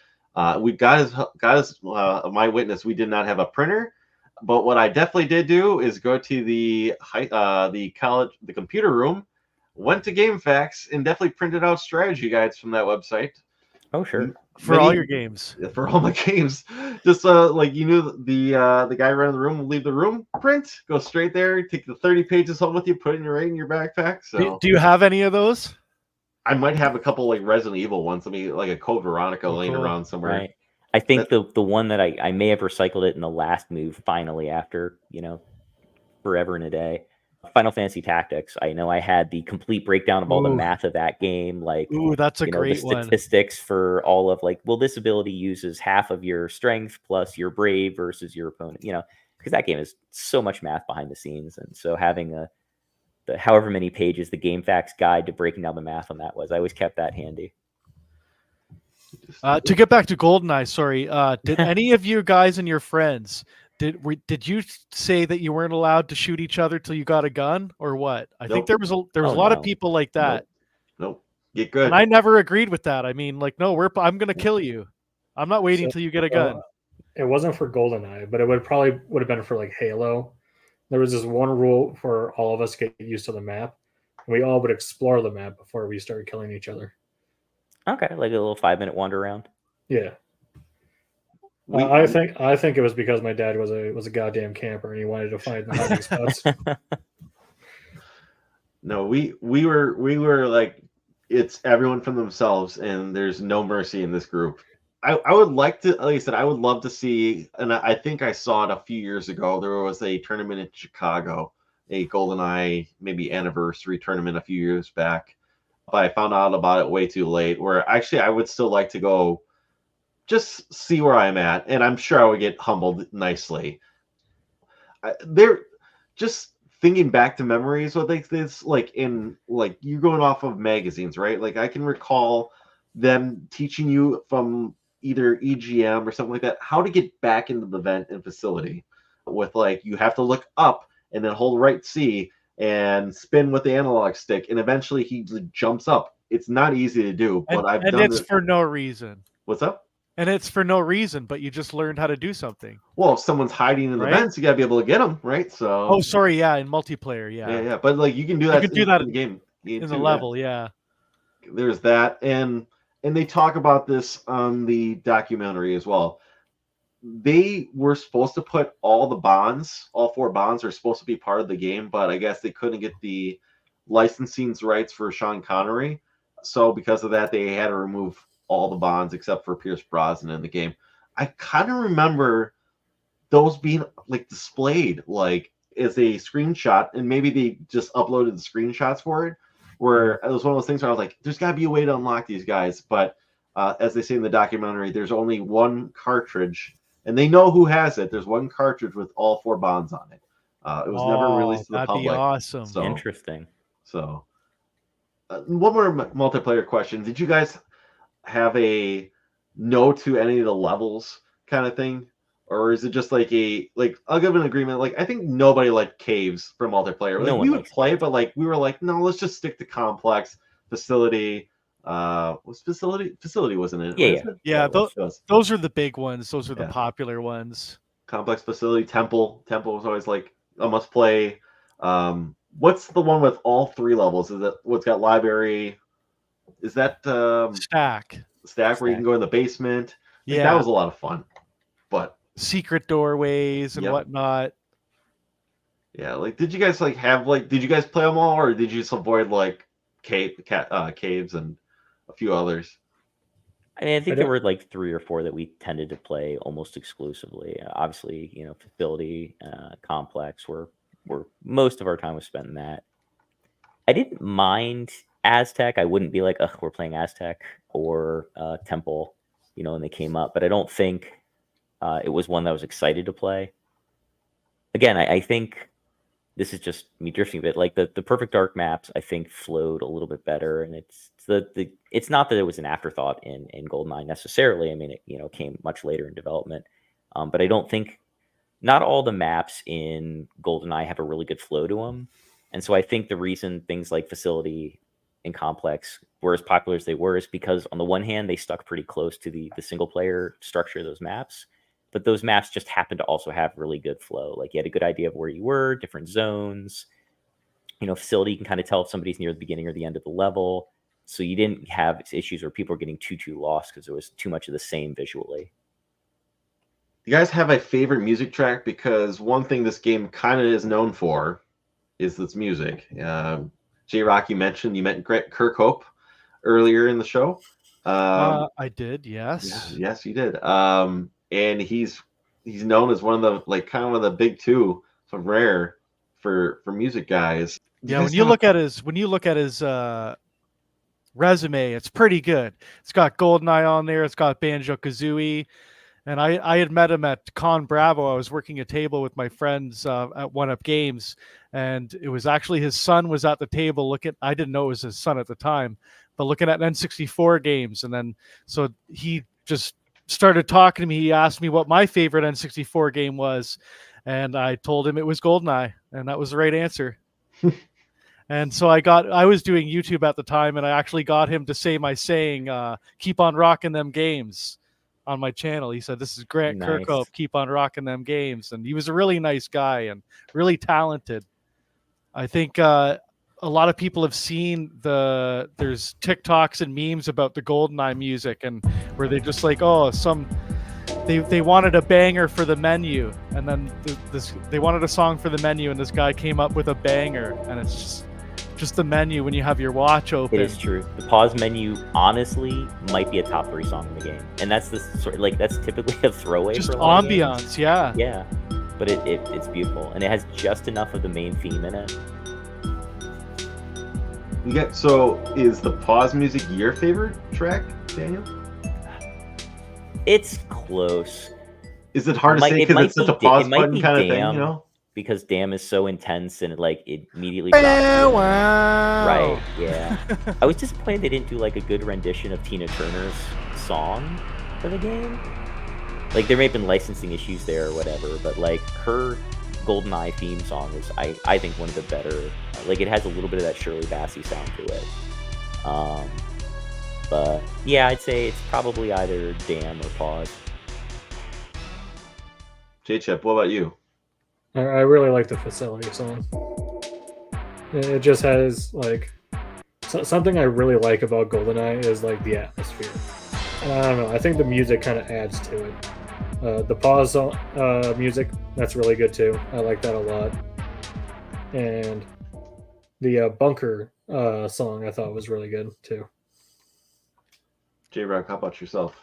We got as my witness. We did not have a printer, but what I definitely did do is go to the computer room. Went to GameFAQs and definitely printed out strategy guides from that website. Oh, sure. For all your games. For all my games. Just the guy running the room will leave the room, print, go straight there, take the 30 pages home with you, put it in your backpack. So do you have any of those? I might have a couple like Resident Evil ones. Like a Code Veronica laying around somewhere. Right. I think the one that I may have recycled it in the last move finally after, forever and a day. Final Fantasy Tactics. I know I had the complete breakdown of all the math of that game. Like, that's a great the statistics for all of like, well, this ability uses half of your strength plus your brave versus your opponent. Because that game is so much math behind the scenes, and so having the however many pages the GameFAQs guide to breaking down the math on that was, I always kept that handy. To get back to GoldenEye, sorry, did any of you guys and your friends? Did you say that you weren't allowed to shoot each other till you got a gun, or what? I think there was a lot of people like that. Nope. Get good. And I never agreed with that. I mean, like, no, I'm going to kill you. I'm not waiting till you get a gun. It wasn't for GoldenEye, but it would have been for like Halo. There was this one rule for all of us to get used to the map, and we all would explore the map before we started killing each other. Okay, like a little 5-minute wander around. Yeah. I think it was because my dad was a goddamn camper and he wanted to find the hiding spots. No, we were like, it's everyone for themselves, and there's no mercy in this group. I would like to, like I said, I would love to see, and I think I saw it a few years ago. There was a tournament in Chicago, a GoldenEye maybe anniversary tournament a few years back, but I found out about it way too late. Where actually I would still like to go. Just see where I'm at, and I'm sure I would get humbled nicely. They're just thinking back to memories with like this, like you're going off of magazines, right? Like I can recall them teaching you from either EGM or something like that how to get back into the vent and facility. With like you have to look up and then hold right C and spin with the analog stick, and eventually he jumps up. It's not easy to do, but I've done it for no reason. What's up? And it's for no reason, but you just learned how to do something. Well, if someone's hiding in the vents, you got to be able to get them, right? So. Oh, sorry, yeah, in multiplayer, yeah. Yeah, but like you can do that. You can do that in the game. In the level, yeah. There's that, and they talk about this on the documentary as well. they were supposed to put all four bonds are supposed to be part of the game, but I guess they couldn't get the licensing rights for Sean Connery. So because of that, they had to remove all the bonds except for Pierce Brosnan in the game. I kind of remember those being like displayed like as a screenshot, and maybe they just uploaded the screenshots for it, where it was one of those things where I was like, there's got to be a way to unlock these guys. But as they say in the documentary, there's only one cartridge, and they know who has it. There's one cartridge with all four bonds on it. It was never released to the public. That'd be awesome. So, Interesting. So, one more multiplayer question. Did you guys have a no to any of the levels kind of thing? Or is it just like I'll give an agreement. Like, I think nobody liked caves for multiplayer. Like, we would play, but like we were like, no, let's just stick to complex facility. Was facility wasn't it? Yeah. Those are the big ones. Those are the popular ones. Complex facility. Temple was always like a must play. What's the one with all three levels? Is it what's got library? Is that Stack where you can go in the basement? Yeah, that was a lot of fun. But secret doorways and whatnot. Yeah, like did you guys did you guys play them all, or did you just avoid like caves and a few others? I mean, I think there were like 3 or 4 that we tended to play almost exclusively. Obviously, facility, complex, where most of our time was spent in that. I didn't mind Aztec. I wouldn't be like, we're playing Aztec or Temple, when they came up. But I don't think it was one that I was excited to play. Again, I think this is just me drifting a bit. Like the Perfect Dark maps, I think flowed a little bit better, and it's not that it was an afterthought in Goldeneye necessarily. I mean, it came much later in development, but I don't think not all the maps in Goldeneye have a really good flow to them, and so I think the reason things like Facility and Complex were as popular as they were is because on the one hand they stuck pretty close to the single player structure of those maps. But those maps just happen to also have really good flow. Like you had a good idea of where you were, different zones. Facility, you can kind of tell if somebody's near the beginning or the end of the level. So you didn't have issues where people were getting too lost because there was too much of the same visually. You guys have a favorite music track? Because one thing this game kind of is known for is its music. JRock, you met Kirk Hope earlier in the show. I did, yes. Yes, you did. And he's known as one of the kind of one of the big two, so rare for music guys. When you look at his resume, it's pretty good. It's got Goldeneye on there. It's got Banjo-Kazooie, and I had met him at Con Bravo. I was working a table with my friends at One Up Games, and it was actually his son was at the table looking. I didn't know it was his son at the time, but looking at N64 games, and then so he just started talking to me. He asked me what my favorite N64 game was, and I told him it was Goldeneye, and that was the right answer. And so I was doing YouTube at the time, and I actually got him to say my saying, keep on rocking them games on my channel. He said, this is Grant Kirkhope, keep on rocking them games. And he was a really nice guy and really talented. I think a lot of people have seen there's TikToks and memes about the Goldeneye music, and where they're just like, they wanted a banger for the menu, and then they wanted a song for the menu, and this guy came up with a banger, and it's just the menu when you have your watch open. It is true. The pause menu, honestly, might be a top 3 song in the game, and that's that's typically a throwaway. Just for ambiance, yeah. Yeah, but it's beautiful, and it has just enough of the main theme in it. So is the pause music your favorite track, Daniel? It's close. Is it hard to say because it's such a pause button kind of thing, Because Damn is so intense and it immediately drops. Right, yeah. I was disappointed they didn't do a good rendition of Tina Turner's song for the game. There may have been licensing issues there or whatever, but her Goldeneye theme song is, I think, one of the better. It has a little bit of that Shirley Bassey sound to it. But yeah, I'd say it's probably either Damn or Pause. J-Chip, what about you? I really like the Facility song. It just has something I really like about Goldeneye is the atmosphere. And I don't know, I think the music kind of adds to it. The pause music, that's really good too. I like that a lot. And the bunker song I thought was really good too. JRock, how about yourself?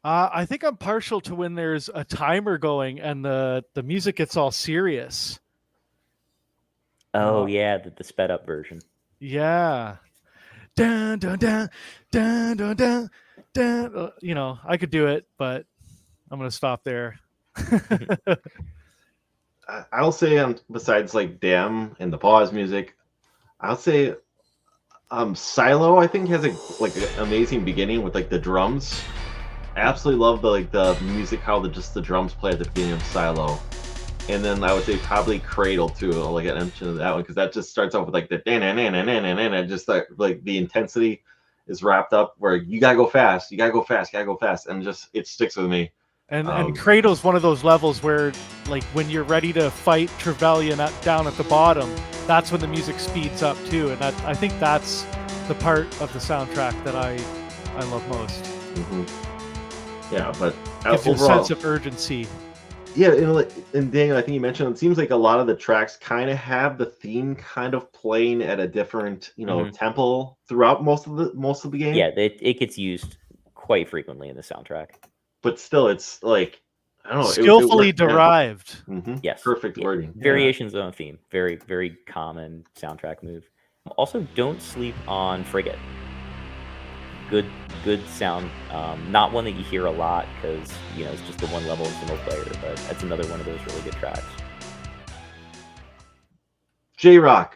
I think I'm partial to when there's a timer going and the music gets all serious. Oh yeah, the sped up version. Yeah. Dun, dun, dun, dun, dun, dun, dun. You know, I could do it, but I'm gonna stop there. I'll say besides like Damn and the pause music, I'll say Silo I think has an amazing beginning with like the drums. I absolutely love the music, how the drums play at the beginning of Silo. And then I would say probably Cradle too. I'll get into that one because that just starts off with like the and just like the intensity is wrapped up where you gotta go fast, and just it sticks with me. And Cradle's one of those levels where, like, when you're ready to fight Trevelyan down at the bottom, that's when the music speeds up too. And I think that's the part of the soundtrack that I love most. Mm-hmm. Yeah, but gives you overall, a sense of urgency. Yeah, and Daniel, I think you mentioned it seems like a lot of the tracks kind of have the theme kind of playing at a different, tempo throughout most of the game. Yeah, it gets used quite frequently in the soundtrack. But still, it's like I don't know, skillfully derived. Yeah. Mm-hmm. Yes, perfect wording. Variations on theme, very very common soundtrack move. Also, don't sleep on Frigate. Good sound. Not one that you hear a lot because it's just the one level of single player, but that's another one of those really good tracks. JRock,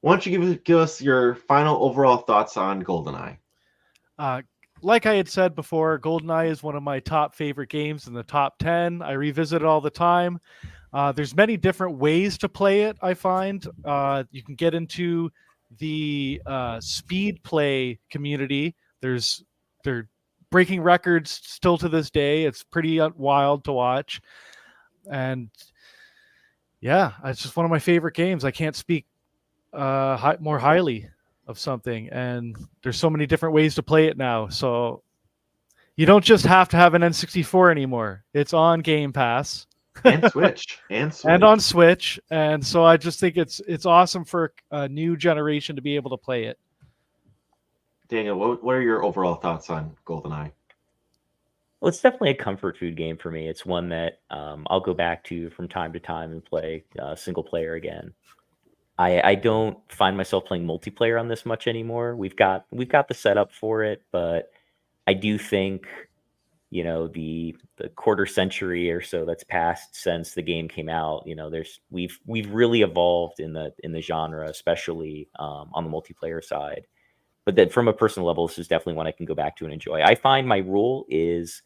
why don't you give us your final overall thoughts on Goldeneye? Like I had said before, Goldeneye is one of my top favorite games in the top 10. I revisit it all the time. There's many different ways to play it, I find. You can get into the speed play community. They're breaking records still to this day. It's pretty wild to watch. And yeah, it's just one of my favorite games. I can't speak more highly of something, and there's so many different ways to play it now. So you don't just have to have an N64 anymore. It's on Game Pass and Switch and on Switch. And so I just think it's awesome for a new generation to be able to play it. Daniel, what are your overall thoughts on Goldeneye? Well, it's definitely a comfort food game for me. It's one that I'll go back to from time to time and play single player again. I don't find myself playing multiplayer on this much anymore. We've got the setup for it, but I do think the quarter century or so that's passed since the game came out. We've really evolved in the genre, especially on the multiplayer side. But then from a personal level, this is definitely one I can go back to and enjoy. I find my rule is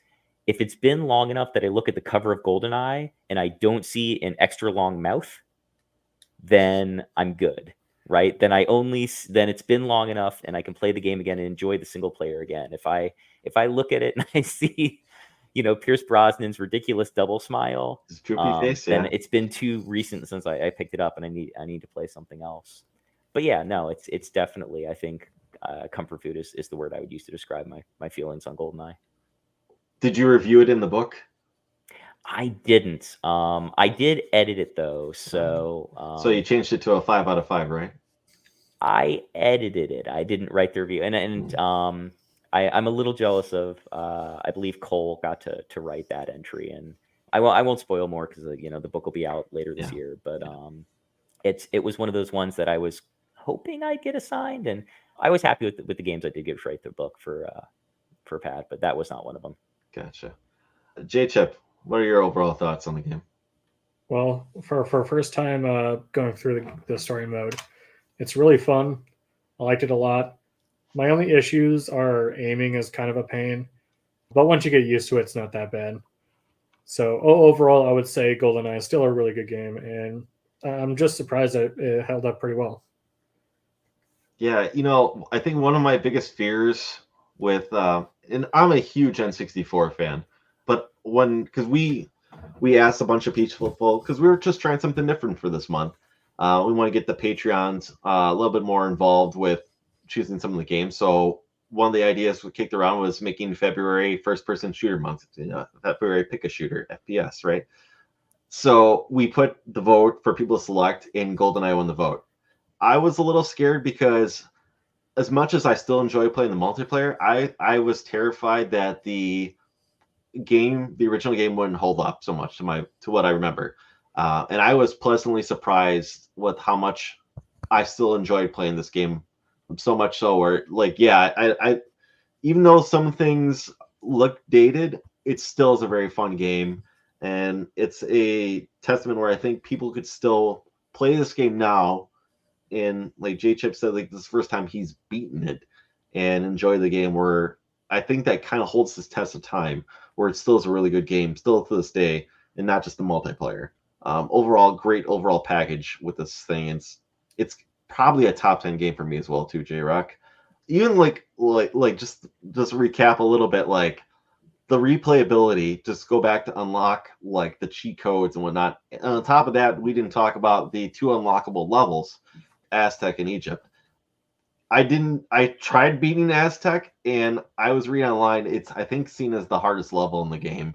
if it's been long enough that I look at the cover of Goldeneye and I don't see an extra long mouth, then I'm good, right? Then it's been long enough and I can play the game again and enjoy the single player again. If I look at it and I see, Pierce Brosnan's ridiculous double smile, then it's been too recent since I picked it up and I need to play something else. But yeah, no, it's definitely, I think, comfort food is the word I would use to describe my feelings on Goldeneye. Did you review it in the book? I didn't. I did edit it though, so. So you changed it to a 5 out of 5, right? I edited it. I didn't write the review, and I'm a little jealous of. I believe Cole got to write that entry, and I won't spoil more because the book will be out later this year. But it was one of those ones that I was hoping I'd get assigned, and I was happy with the games I did get to write the book for Pat, but that was not one of them. Gotcha. J-Chip, what are your overall thoughts on the game? Well, for first time going through the story mode, it's really fun. I liked it a lot. My only issues are aiming is kind of a pain, but once you get used to it, it's not that bad. So overall, I would say GoldenEye is still a really good game, and I'm just surprised that it held up pretty well. Yeah, I think one of my biggest fears with, and I'm a huge N64 fan, but because we asked a bunch of people, because we were just trying something different for this month. We want to get the Patreons a little bit more involved with choosing some of the games. So one of the ideas we kicked around was making February first-person shooter month. February pick a shooter, FPS, right? So we put the vote for people to select, and Goldeneye won the vote. I was a little scared because as much as I still enjoy playing the multiplayer, I was terrified that the original game wouldn't hold up so much to what I remember. And I was pleasantly surprised with how much I still enjoyed playing this game. So much so where, like, yeah, I even though some things look dated, it still is a very fun game. And it's a testament where I think people could still play this game now. And like J Chip said, like this is the first time he's beaten it and enjoy the game, where I think that kind of holds this test of time, where it still is a really good game, still to this day, and not just the multiplayer. Overall, great overall package with this thing. It's probably a top 10 game for me as well too, JRock. Even like just recap a little bit, like the replayability, just go back to unlock like the cheat codes and whatnot. And on top of that, we didn't talk about the 2 unlockable levels, Aztec and Egypt. I tried beating Aztec, and I was reading online, it's I think seen as the hardest level in the game.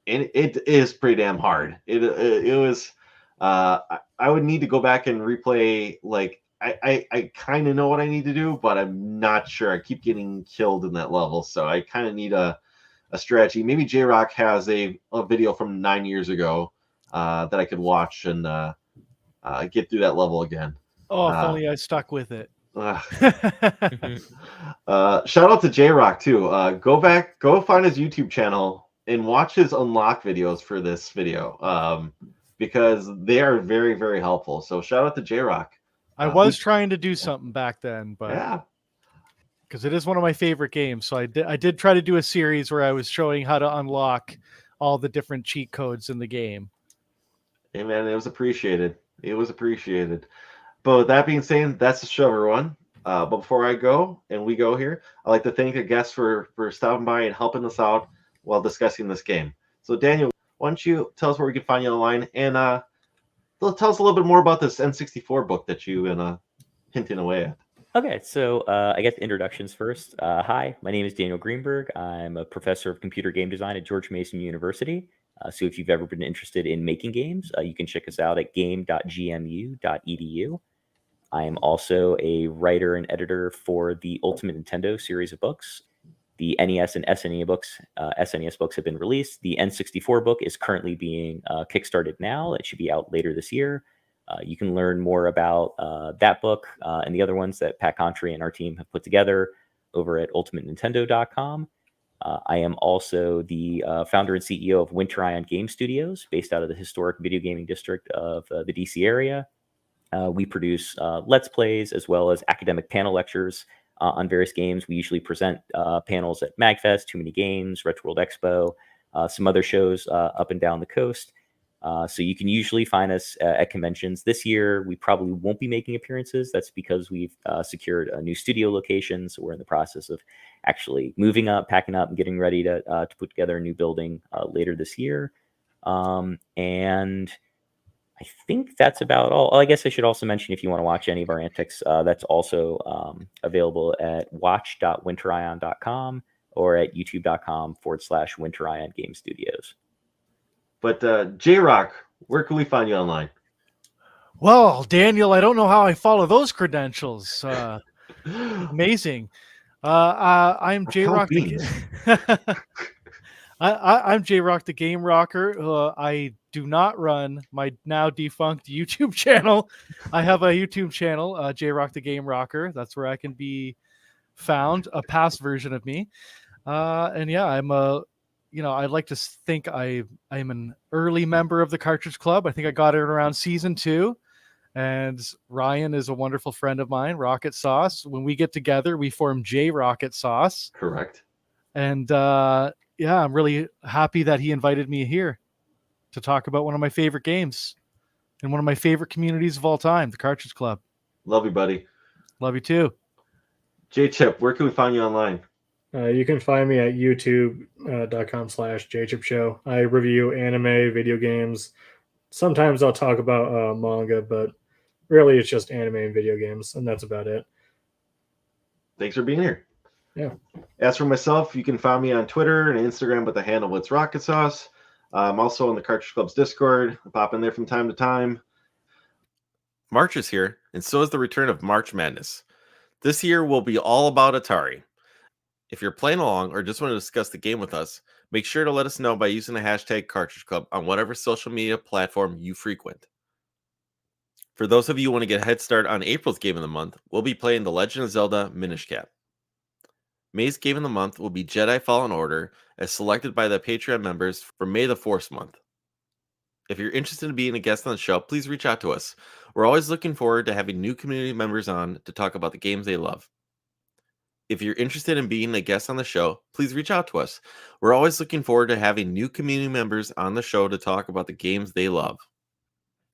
And it is pretty damn hard. It was I would need to go back and replay. Like I kind of know what I need to do, but I'm not sure. I keep getting killed in that level, so I kind of need a strategy. Maybe JRock has a video from 9 years ago that I could watch and get through that level again. Oh, if only I stuck with it. Shout out to JRock too. Go find his YouTube channel and watch his unlock videos for this video, because they are very, very helpful. So shout out to JRock. I was trying to do something back then, but yeah, because it is one of my favorite games. So I did try to do a series where I was showing how to unlock all the different cheat codes in the game. Hey man, it was appreciated. It was appreciated. But with that being said, that's the show, everyone. But before I go and we go here, I'd like to thank the guests for stopping by and helping us out while discussing this game. So Daniel, why don't you tell us where we can find you online, and tell us a little bit more about this N64 book that you've been hinting away at. Okay, so I guess introductions first. Hi, my name is Daniel Greenberg. I'm a professor of computer game design at George Mason University. So if you've ever been interested in making games, you can check us out at game.gmu.edu. I am also a writer and editor for the Ultimate Nintendo series of books. The NES and SNES books have been released. The N64 book is currently being kickstarted now. It should be out later this year. You can learn more about that book and the other ones that Pat Contry and our team have put together over at ultimatenintendo.com. I am also the founder and CEO of Winter Ion Game Studios, based out of the historic video gaming district of the DC area. We produce Let's Plays as well as academic panel lectures on various games. We usually present panels at MagFest, Too Many Games, Retro World Expo, some other shows up and down the coast. So you can usually find us at conventions. This year, we probably won't be making appearances. That's because we've secured a new studio location. So we're in the process of actually moving up, packing up, and getting ready to put together a new building later this year. And I think that's about all. I guess I should also mention, if you want to watch any of our antics, that's also available at watch.winterion.com or at youtube.com/Winter Ion Game Studios. But JRock, where can we find you online? Well, Daniel, I don't know how I follow those credentials. Amazing. I'm JRock. I'm JRock the Game Rocker. I do not run my now defunct YouTube channel. I have a YouTube channel, JRock the Game Rocker. That's where I can be found, a past version of me. And yeah, I'm I'd like to think I'm an early member of the Cartridge Club. I think I got it around season 2. And Ryan is a wonderful friend of mine, RocketSauce. When we get together, we form JRocketSauce. Correct. And yeah, I'm really happy that he invited me here to talk about one of my favorite games and one of my favorite communities of all time, the Cartridge Club. Love you, buddy. Love you too. J-Chip, where can we find you online? You can find me at youtube.com/JChipShow. I review anime, video games. Sometimes I'll talk about manga, but really it's just anime and video games, and that's about it. Thanks for being here. Yeah. As for myself, you can find me on Twitter and Instagram with the handle ItsRocketSauce. I'm also on the Cartridge Club's Discord. I pop in there from time to time. March is here, and so is the return of March Madness. This year will be all about Atari. If you're playing along or just want to discuss the game with us, make sure to let us know by using the hashtag Cartridge Club on whatever social media platform you frequent. For those of you who want to get a head start on April's Game of the Month, we'll be playing The Legend of Zelda Minish Cap. May's Game of the Month will be Jedi Fallen Order, as selected by the Patreon members for May the 4th month. If you're interested in being a guest on the show, please reach out to us. We're always looking forward to having new community members on to talk about the games they love. If you're interested in being a guest on the show, please reach out to us. We're always looking forward to having new community members on the show to talk about the games they love.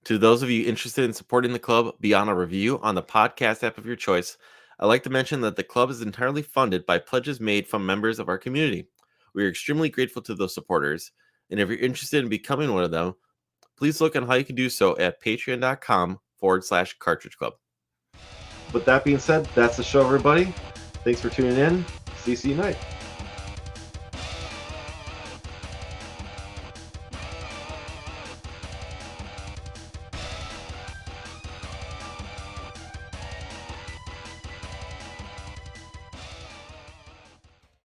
To those of you interested in supporting the club beyond a review on the podcast app of your choice, I'd like to mention that the club is entirely funded by pledges made from members of our community. We are extremely grateful to those supporters, and if you're interested in becoming one of them, please look on how you can do so at patreon.com/Cartridge Club. With that being said, that's the show, everybody. Thanks for tuning in. See you night.